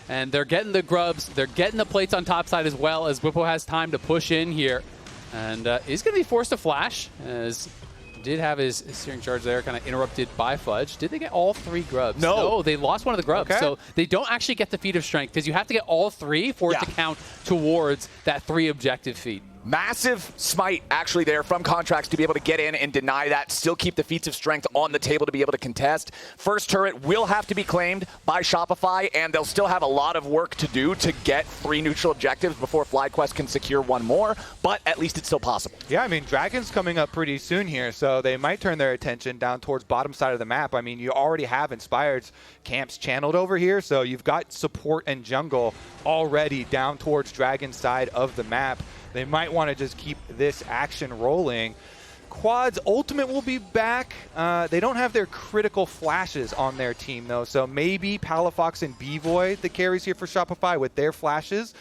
And they're getting the grubs. They're getting the plates on top side as well, as Bwipo has time to push in here. And he's going to be forced to flash, as did have his steering charge there kind of interrupted by Fudge. Did they get all 3 grubs? No, they lost one of the grubs. Okay. So they don't actually get the feat of strength because you have to get all 3 for it to count towards that 3 objective feat. Massive smite actually there from Contractz to be able to get in and deny that, still keep the feats of strength on the table to be able to contest. First turret will have to be claimed by Shopify, and they'll still have a lot of work to do to get 3 neutral objectives before FlyQuest can secure 1 more, but at least it's still possible. Yeah, I mean, Dragon's coming up pretty soon here, so they might turn their attention down towards bottom side of the map. I mean, you already have Inspired's camps channeled over here, so you've got support and jungle already down towards Dragon's side of the map. They might want to just keep this action rolling. Quad's ultimate will be back. They don't have their critical flashes on their team, though, so maybe Palafox and Bvoy, the carries here for Shopify, with their flashes,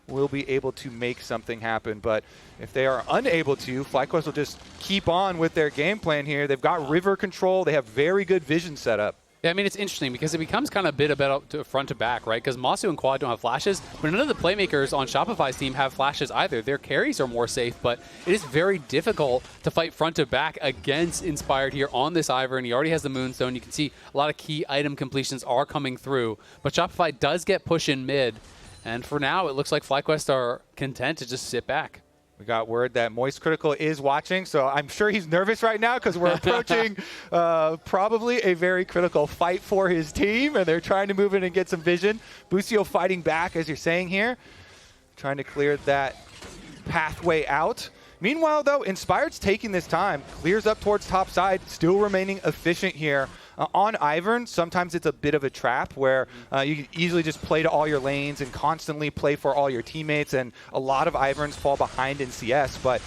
will be able to make something happen. But if they are unable to, FlyQuest will just keep on with their game plan here. They've got river control. They have very good vision set up. Yeah, I mean, it's interesting because it becomes kind of a bit about front to back, right? Because Massu and Quad don't have flashes, but none of the playmakers on Shopify's team have flashes either. Their carries are more safe, but it is very difficult to fight front to back against Inspired here on this Ivern. He already has the Moonstone. You can see a lot of key item completions are coming through, but Shopify does get push in mid, and for now, it looks like FlyQuest are content to just sit back. We got word that Moist Critical is watching, so I'm sure he's nervous right now because we're approaching probably a very critical fight for his team, and they're trying to move in and get some vision. Busio fighting back, as you're saying here, trying to clear that pathway out. Meanwhile, though, Inspired's taking this time, clears up towards top side, still remaining efficient here. On Ivern, sometimes it's a bit of a trap where you can easily just play to all your lanes and constantly play for all your teammates, and a lot of Iverns fall behind in CS, but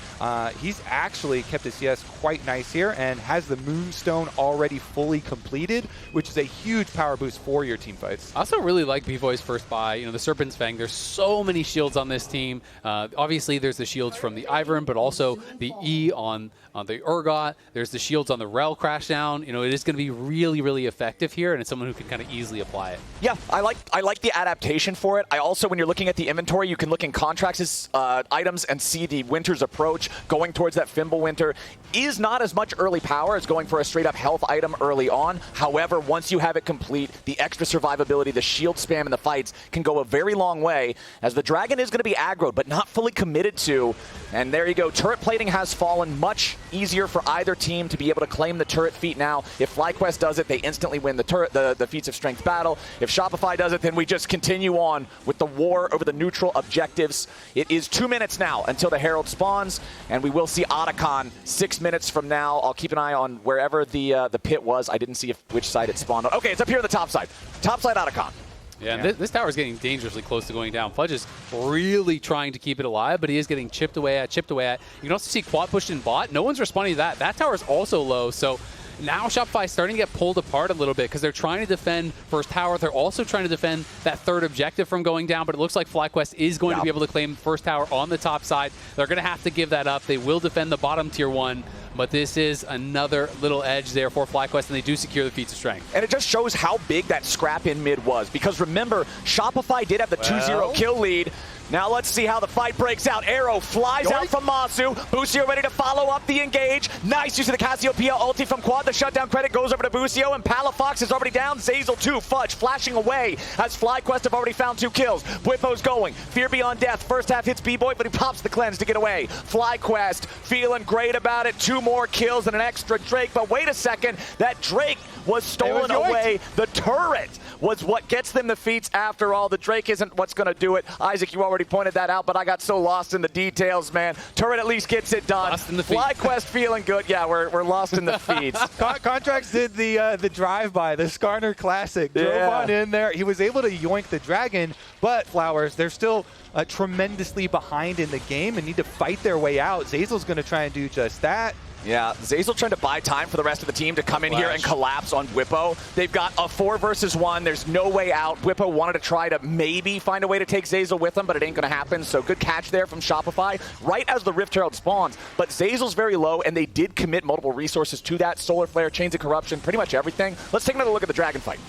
he's actually kept his CS quite nice here and has the Moonstone already fully completed, which is a huge power boost for your team fights. I also really like Bvoy's first buy. You know, the Serpent's Fang, there's so many shields on this team. Obviously, there's the shields from the Ivern, but also the E on the Urgot. There's the shields on the Rell Crashdown. You know, it is going to be really, really effective here, and it's someone who can kind of easily apply it. Yeah, I like the adaptation for it. I also, when you're looking at the inventory, you can look in Contractz' items and see the Winter's approach going towards that Fimble Winter is not as much early power as going for a straight-up health item early on. However, once you have it complete, the extra survivability, the shield spam in the fights can go a very long way, as the Dragon is going to be aggroed, but not fully committed to. And there you go. Turret plating has fallen. Much easier for either team to be able to claim the turret feat now. If FlyQuest does it, they instantly win the turret, the feats of strength battle. If Shopify does it, then we just continue on with the war over the neutral objectives. It is 2 minutes now until the Herald spawns, and we will see Otacon 6 minutes from now. I'll keep an eye on wherever the pit was. I didn't see which side it spawned on. Okay, it's up here on the top side. Top side Otacon. Yeah, and this tower is getting dangerously close to going down. Fudge is really trying to keep it alive, but he is getting chipped away at. You can also see Quad pushed in bot. No one's responding to that. That tower is also low, so now Shopify is starting to get pulled apart a little bit because they're trying to defend first tower. They're also trying to defend that third objective from going down, but it looks like FlyQuest is going to be able to claim first tower on the top side. They're going to have to give that up. They will defend the bottom tier 1, but this is another little edge there for FlyQuest, and they do secure the feats of strength. And it just shows how big that scrap in mid was, because remember, Shopify did have the 2-0 kill lead. Now let's see how the fight breaks out. Arrow flies out from Massu. Busio ready to follow up the engage. Nice use of the Cassiopeia ulti from Quad. The shutdown credit goes over to Busio, and Palafox is already down. Zeyzal 2, Fudge flashing away as FlyQuest have already found 2 kills. Bwipo's going. Fear Beyond Death. First half hits Bvoy, but he pops the cleanse to get away. FlyQuest feeling great about it. 2 more kills and an extra Drake, but wait a second. That Drake was stolen away. The turret was what gets them the feats after all. The Drake isn't what's going to do it. Isaac, you already pointed that out, but I got so lost in the details, man. Turret at least gets it done. FlyQuest feeling good. Yeah, we're lost in the feeds. Contractz did the drive-by, the Skarner Classic. Drove on in there. He was able to yoink the dragon, but Flowers, they're still tremendously behind in the game and need to fight their way out. Zeyzal's going to try and do just that. Yeah, Zeyzal trying to buy time for the rest of the team to come in here and collapse on Bwipo. They've got a 4 versus 1. There's no way out. Bwipo wanted to try to maybe find a way to take Zeyzal with him, but it ain't going to happen. So good catch there from Shopify right as the Rift Herald spawns. But Zeyzal's very low, and they did commit multiple resources to that. Solar Flare, Chains of Corruption, pretty much everything. Let's take another look at the Dragon fight.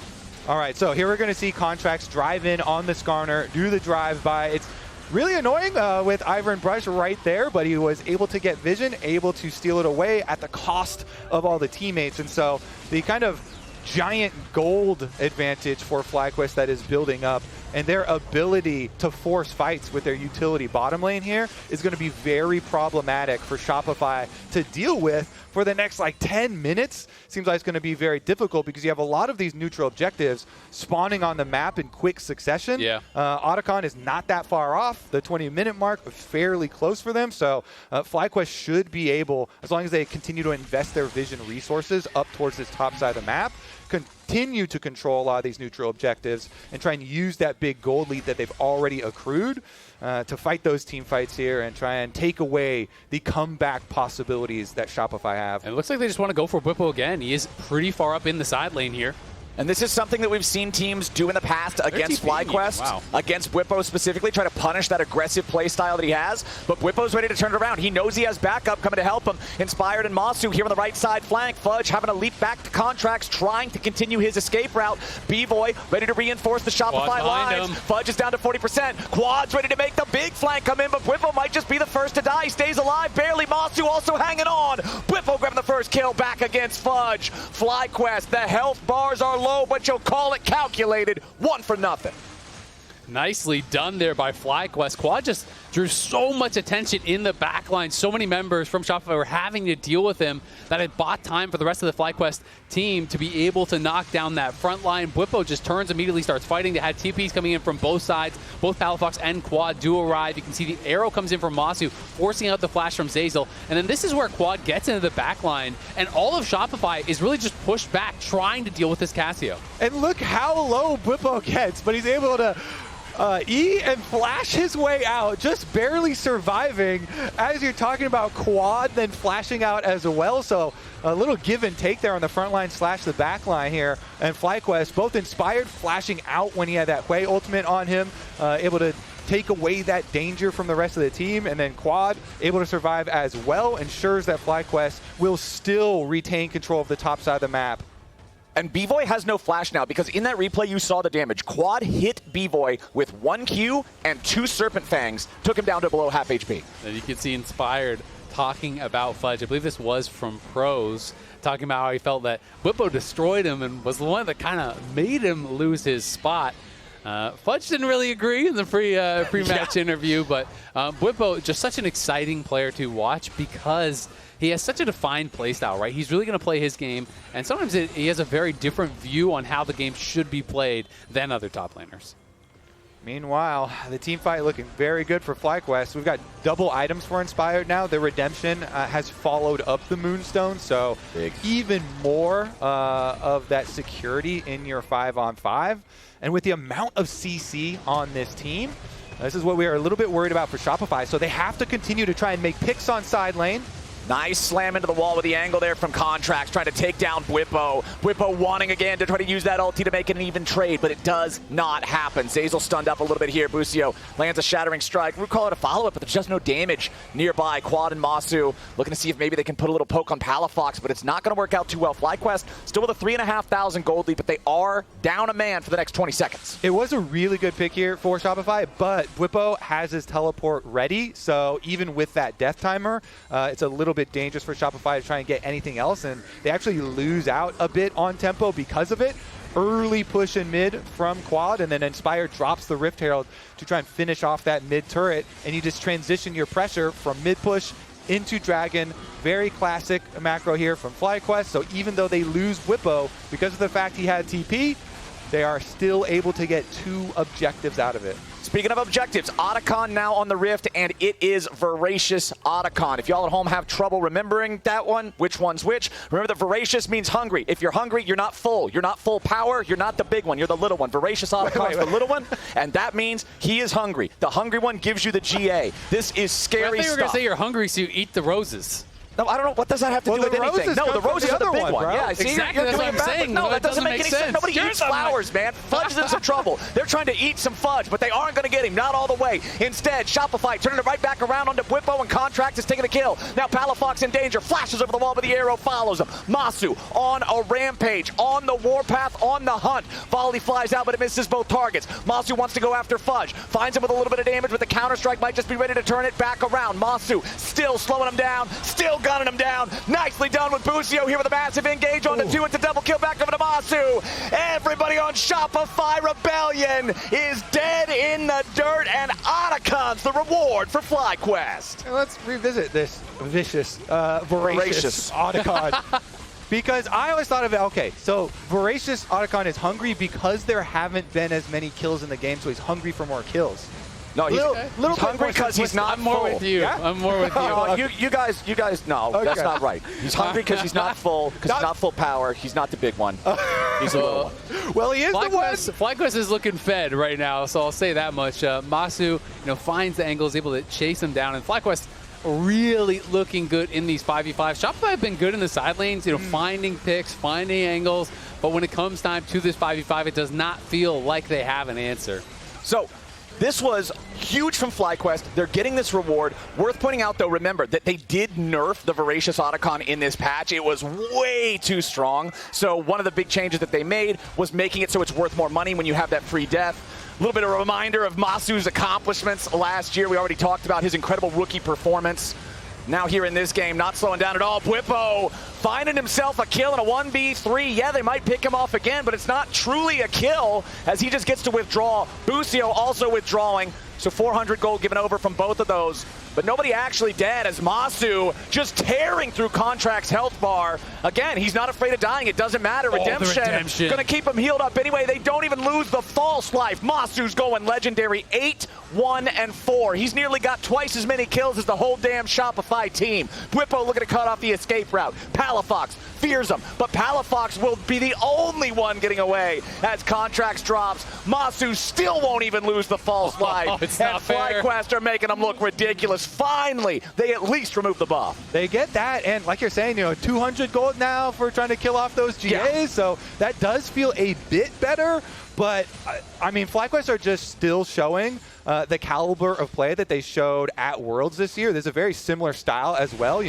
All right, so here we're going to see Contractz drive in on the Skarner, do the drive-by. It's really annoying with Ivern Brush right there, but he was able to get vision, able to steal it away at the cost of all the teammates. And so the kind of giant gold advantage for FlyQuest that is building up, and their ability to force fights with their utility bottom lane here is going to be very problematic for Shopify to deal with for the next like 10 minutes. Seems like it's going to be very difficult because you have a lot of these neutral objectives spawning on the map in quick succession. Yeah. Otacon is not that far off. The 20-minute mark, fairly close for them. So FlyQuest should be able, as long as they continue to invest their vision resources up towards this top side of the map, continue to control a lot of these neutral objectives and try and use that big gold lead that they've already accrued to fight those team fights here and try and take away the comeback possibilities that Shopify have. And it looks like they just want to go for Bwipo again. He is pretty far up in the side lane here. And this is something that we've seen teams do in the past against FlyQuest, against Bwipo specifically, try to punish that aggressive play style that he has. But Bwipo's ready to turn it around. He knows he has backup coming to help him. Inspired and Massu here on the right side flank. Fudge having to leap back to Contractz, trying to continue his escape route. Bvoy ready to reinforce the Shopify lines. Fudge is down to 40%. Quad's ready to make the big flank come in, but Bwipo might just be the first to die. He stays alive, barely. Massu also hanging on. Bwipo grabbing the first kill back against Fudge. FlyQuest, the health bars are low, but you'll call it calculated. 1-0. Nicely done there by FlyQuest. Quad just drew so much attention in the backline. So many members from Shopify were having to deal with him that it bought time for the rest of the FlyQuest team to be able to knock down that front line. Bwipo just turns, immediately starts fighting. They had TPs coming in from both sides. Both Palafox and Quad do arrive. You can see the arrow comes in from Massu, forcing out the flash from Zeyzal. And then this is where Quad gets into the backline, and all of Shopify is really just pushed back, trying to deal with this Cassio. And look how low Bwipo gets, but he's able to E and flash his way out, just barely surviving as you're talking about Quad then flashing out as well. So a little give and take there on the front line / the back line here. And FlyQuest both inspired, flashing out when he had that Hwei ultimate on him, able to take away that danger from the rest of the team. And then Quad able to survive as well, ensures that FlyQuest will still retain control of the top side of the map. And Bvoy has no flash now, because in that replay you saw the damage. Quad hit Bvoy with 1 Q and 2 Serpent Fangs, took him down to below half HP. And you can see Inspired talking about Fudge. I believe this was from Pros, talking about how he felt that Bwipo destroyed him and was the one that kind of made him lose his spot. Fudge didn't really agree in the pre-match interview, but Bwipo, just such an exciting player to watch because he has such a defined playstyle, right? He's really going to play his game, and sometimes he has a very different view on how the game should be played than other top laners. Meanwhile, the team fight looking very good for FlyQuest. We've got double items for Inspired now. The Redemption has followed up the Moonstone, so even more of that security in your 5-on-5. And with the amount of CC on this team, this is what we are a little bit worried about for Shopify. So they have to continue to try and make picks on side lane. Nice slam into the wall with the angle there from Contractz, trying to take down Bwipo. Bwipo wanting again to try to use that ulti to make it an even trade, but it does not happen. Zeyzal stunned up a little bit here. Busio lands a shattering strike. We'll call it a follow-up, but there's just no damage nearby. Quad and Massu looking to see if maybe they can put a little poke on Palafox, but it's not going to work out too well. FlyQuest still with a 3,500 gold lead, but they are down a man for the next 20 seconds. It was a really good pick here for Shopify, but Bwipo has his teleport ready, so even with that death timer, it's a little bit dangerous for Shopify to try and get anything else, and they actually lose out a bit on tempo because of it. Early push in mid from Quad, and then Inspire drops the Rift Herald to try and finish off that mid turret, and you just transition your pressure from mid push into Dragon. Very classic macro here from FlyQuest, so even though they lose Bwipo because of the fact he had TP, they are still able to get 2 objectives out of it. Speaking of objectives, Otacon now on the Rift, and it is Voracious Otacon. If y'all at home have trouble remembering that one, which one's which, remember that Voracious means hungry. If you're hungry, you're not full. You're not full power. You're not the big one. You're the little one. Voracious Otacon is the little one, and that means he is hungry. The hungry one gives you the GA. This is scary stuff. I thought you were going to say you're hungry, so you eat the roses. No, I don't know. What does that have to do with anything? No, the roses are the big one. Yeah, see, exactly. You're doing it backwards. No, that doesn't make any sense. Nobody eats flowers, man. Fudge is in some trouble. They're trying to eat some Fudge, but they aren't going to get him. Not all the way. Instead, Shopify turning it right back around onto Bwipo, and Contractz is taking the kill. Now Palafox in danger. Flashes over the wall, but the arrow follows him. Massu on a rampage, on the warpath, on the hunt. Volley flies out, but it misses both targets. Massu wants to go after Fudge. Finds him with a little bit of damage, but the counter-strike might just be ready to turn it back around. Massu still slowing him down, still gunning him down. Nicely done with Busio here with a massive engage on the 2. It's a double kill back over to Massu. Everybody on Shopify Rebellion is dead in the dirt, and Otacon's the reward for FlyQuest. Let's revisit this vicious, voracious Otacon. Because I always thought of it, okay, so Voracious Otacon is hungry because there haven't been as many kills in the game, so he's hungry for more kills. No, he's hungry because he's not full. I'm more with you. Yeah? I'm more with you. You guys, no, okay. That's not right. He's hungry because he's not full, because he's not full power. He's not the big one. He's a little one. Well, he is the one. FlyQuest is looking fed right now, so I'll say that much. Massu, finds the angle, is able to chase him down, and FlyQuest really looking good in these 5v5. Shopify have been good in the side lanes, finding picks, finding angles, but when it comes time to this 5v5, it does not feel like they have an answer. So, this was huge from FlyQuest. They're getting this reward. Worth pointing out, though, remember that they did nerf the Voracious Otacon in this patch. It was way too strong. So one of the big changes that they made was making it so it's worth more money when you have that free death. A little bit of a reminder of Massu's accomplishments last year. We already talked about his incredible rookie performance. Now here in this game, not slowing down at all. Bwipo finding himself a kill in a 1v3. Yeah, they might pick him off again, but it's not truly a kill as he just gets to withdraw. Busio also withdrawing. So 400 gold given over from both of those. But nobody actually dead as Massu just tearing through Contract's health bar. Again, he's not afraid of dying. It doesn't matter. Redemption. Going to keep him healed up anyway. They don't even lose the false life. Massu's going legendary 8-1-4. He's nearly got twice as many kills as the whole damn Shopify team. Bwipo looking to cut off the escape route. Palafox fears him, but Palafox will be the only one getting away as Contractz drops. Massu still won't even lose the false life. It's not fair. FlyQuest are making them look ridiculous. Finally, they at least remove the buff. They get that, and like you're saying, 200 gold now for trying to kill off those GAs, so that does feel a bit better, but I mean, FlyQuest are just still showing the caliber of play that they showed at Worlds this year. There's a very similar style as well,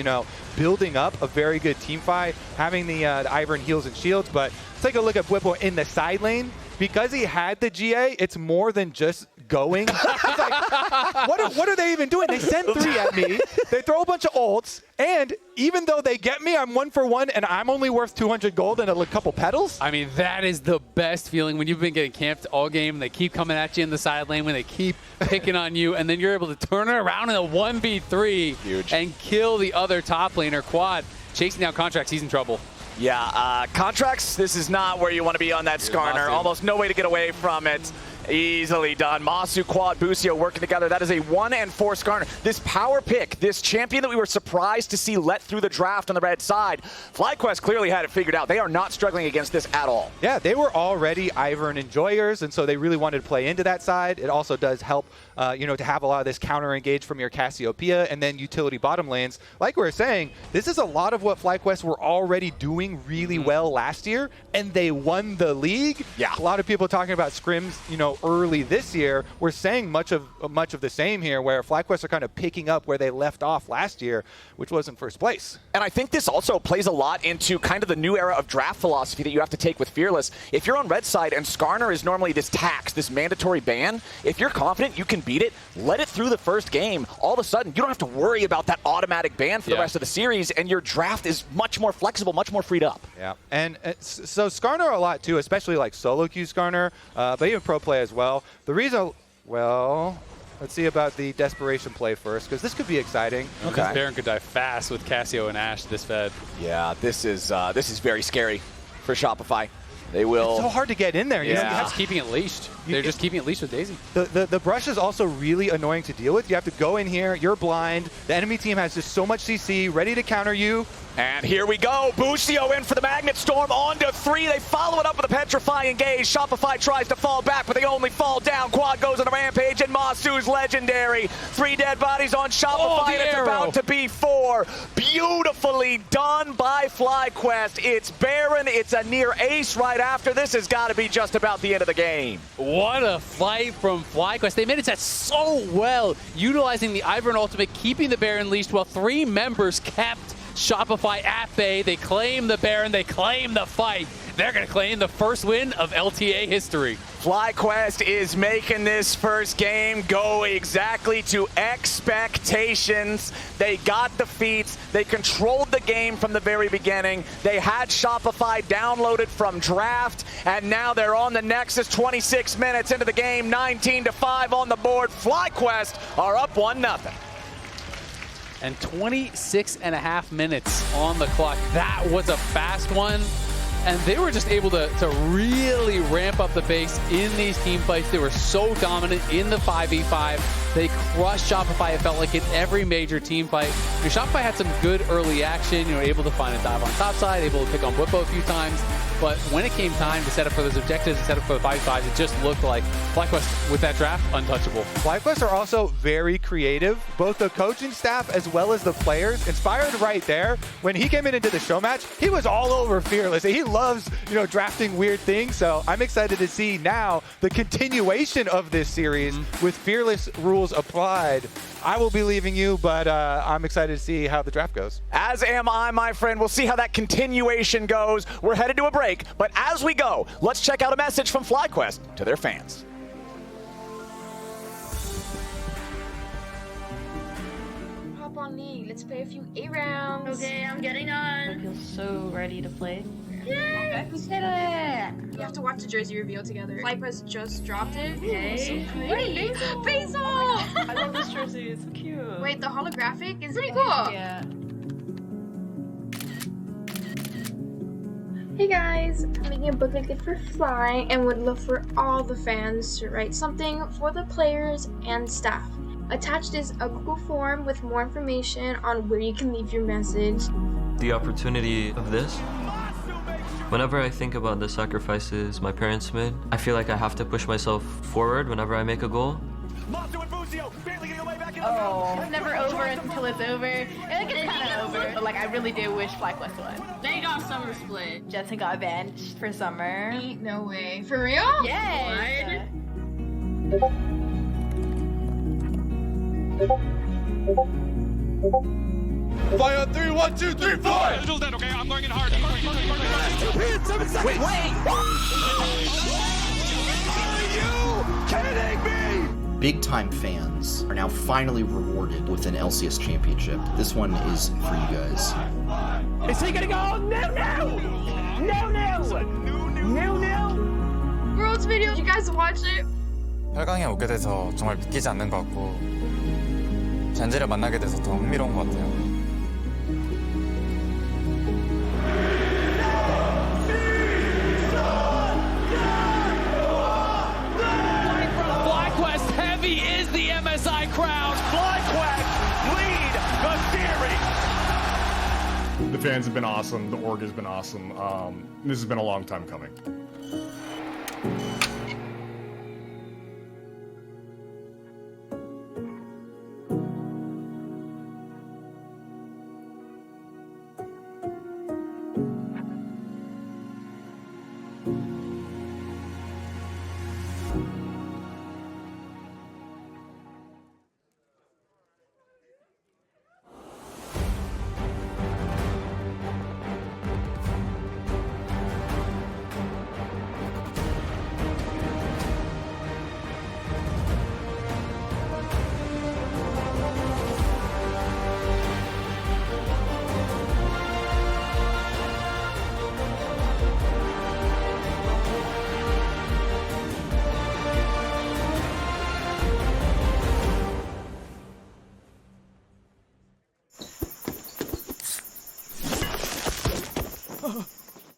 building up a very good team fight, having the Ivern heals and shields, but let's take a look at Bwipo in the side lane. Because he had the GA, it's more than just going. It's like, what are they even doing? They send 3 at me. They throw a bunch of ults. And even though they get me, I'm 1 for 1, and I'm only worth 200 gold and a couple petals. I mean, that is the best feeling when you've been getting camped all game. They keep coming at you in the side lane, when they keep picking on you, and then you're able to turn it around in a 1v3 and kill the other top laner. Quad chasing down Contractz. He's in trouble. Yeah, Contractz, this is not where you want to be on that Skarner. Almost no way to get away from it. Easily done. Massu, Quad, Busio working together. That is a 1 and 4 Skarner. This power pick, this champion that we were surprised to see let through the draft on the red side, FlyQuest clearly had it figured out. They are not struggling against this at all. Yeah, they were already Ivern enjoyers, and so they really wanted to play into that side. It also does help, to have a lot of this counter engage from your Cassiopeia and then utility bottom lanes. Like we were saying, this is a lot of what FlyQuest were already doing really well last year, and they won the league. Yeah. A lot of people talking about scrims, early this year. We're saying much of the same here, where FlyQuest are kind of picking up where they left off last year, which was in first place. And I think this also plays a lot into kind of the new era of draft philosophy that you have to take with Fearless. If you're on red side and Skarner is normally this tax, this mandatory ban, if you're confident you can beat it, let it through the first game. All of a sudden, you don't have to worry about that automatic ban for the rest of the series, and your draft is much more flexible, much more freed up. Yeah, and so Skarner a lot too, especially like solo queue Skarner, but even pro play as well. The reason, well, let's see about the desperation play first, because this could be exciting. Okay. This Baron could die fast with Cassio and Ashe this fed. Yeah, this is very scary for Shopify. They will. It's so hard to get in there. Yeah, just keeping it leashed. They're just keeping it leashed with Daisy. The brush is also really annoying to deal with. You have to go in here. You're blind. The enemy team has just so much CC ready to counter you. And here we go. Busio in for the Magnet Storm. On to 3. They follow it up with a Petrifying Gaze. Shopify tries to fall back, but they only fall down. Quad goes on a rampage, and Massu's legendary. 3 dead bodies on Shopify, and it's about to be 4. Beautifully done by FlyQuest. It's Baron. It's a near ace right after. This has got to be just about the end of the game. What a fight from FlyQuest. They managed that so well, utilizing the Ivern ultimate, keeping the Baron leashed while 3 members kept Shopify at bay. They claim the Baron, they claim the fight. They're going to claim the first win of LTA history. FlyQuest is making this first game go exactly to expectations. They got the feats. They controlled the game from the very beginning. They had Shopify downloaded from draft, and now they're on the Nexus 26 minutes into the game, 19-5 on the board. FlyQuest are up 1-0. And 26.5 minutes on the clock. That was a fast one. And they were just able to really ramp up the pace in these team fights. They were so dominant in the 5v5. They crushed Shopify, it felt like, in every major team fight. Shopify had some good early action, able to find a dive on top side, able to pick on Bwipo a few times. But when it came time to set up for those objectives and set up for the 5v5s, it just looked like FlyQuest, with that draft, untouchable. FlyQuest are also very creative. Both the coaching staff as well as the players. Inspired right there. When he came into the show match, he was all over Fearless. He loves, drafting weird things. So I'm excited to see now the continuation of this series with Fearless rules applied. I will be leaving you, but I'm excited to see how the draft goes. As am I, my friend. We'll see how that continuation goes. We're headed to a break, but as we go, let's check out a message from FlyQuest to their fans. Hop on League. Let's play a few 8 rounds. Okay, I'm getting on. I feel so ready to play. Yay! We did it! You have to watch the jersey reveal together. FlyQuest just dropped it. Okay. So wait, Basil! I love this jersey. It's so cute. Wait, the holographic is pretty cool. Yeah. Hey guys, I'm making a booklet kit for Fly and would love for all the fans to write something for the players and staff. Attached is a Google form with more information on where you can leave your message. The opportunity of this, whenever I think about the sacrifices my parents made, I feel like I have to push myself forward whenever I make a goal. Oh, it's never over until it's over. It's kind of over, but I really do wish FlyQuest won. They got summer split. Jensen got benched for summer. Ain't no way. For real? Yes. Fire on 3, 1, 2, 3, 4! Okay, I'm going in hard. 7 seconds! Wait! Are you kidding me? Big-time fans are now finally rewarded with an LCS championship. This one is for you guys. Is he gonna go? No! World's video, you guys watch it? 8강에 오게 돼서 정말 믿기지 않는 것 같고 젠지를 만나게 돼서 더 흥미로운 것 같아요. fans have been awesome. The org has been awesome. This has been a long time coming.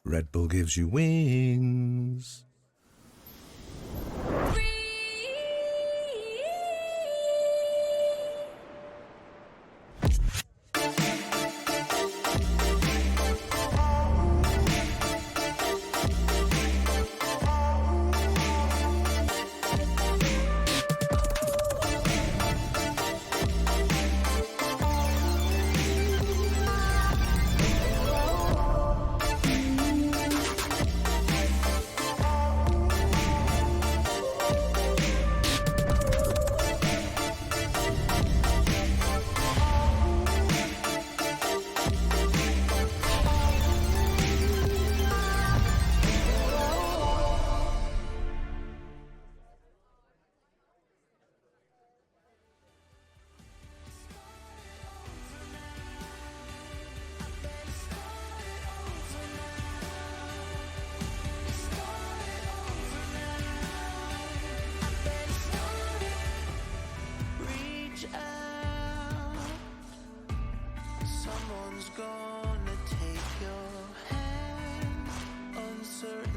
Red Bull gives you wings.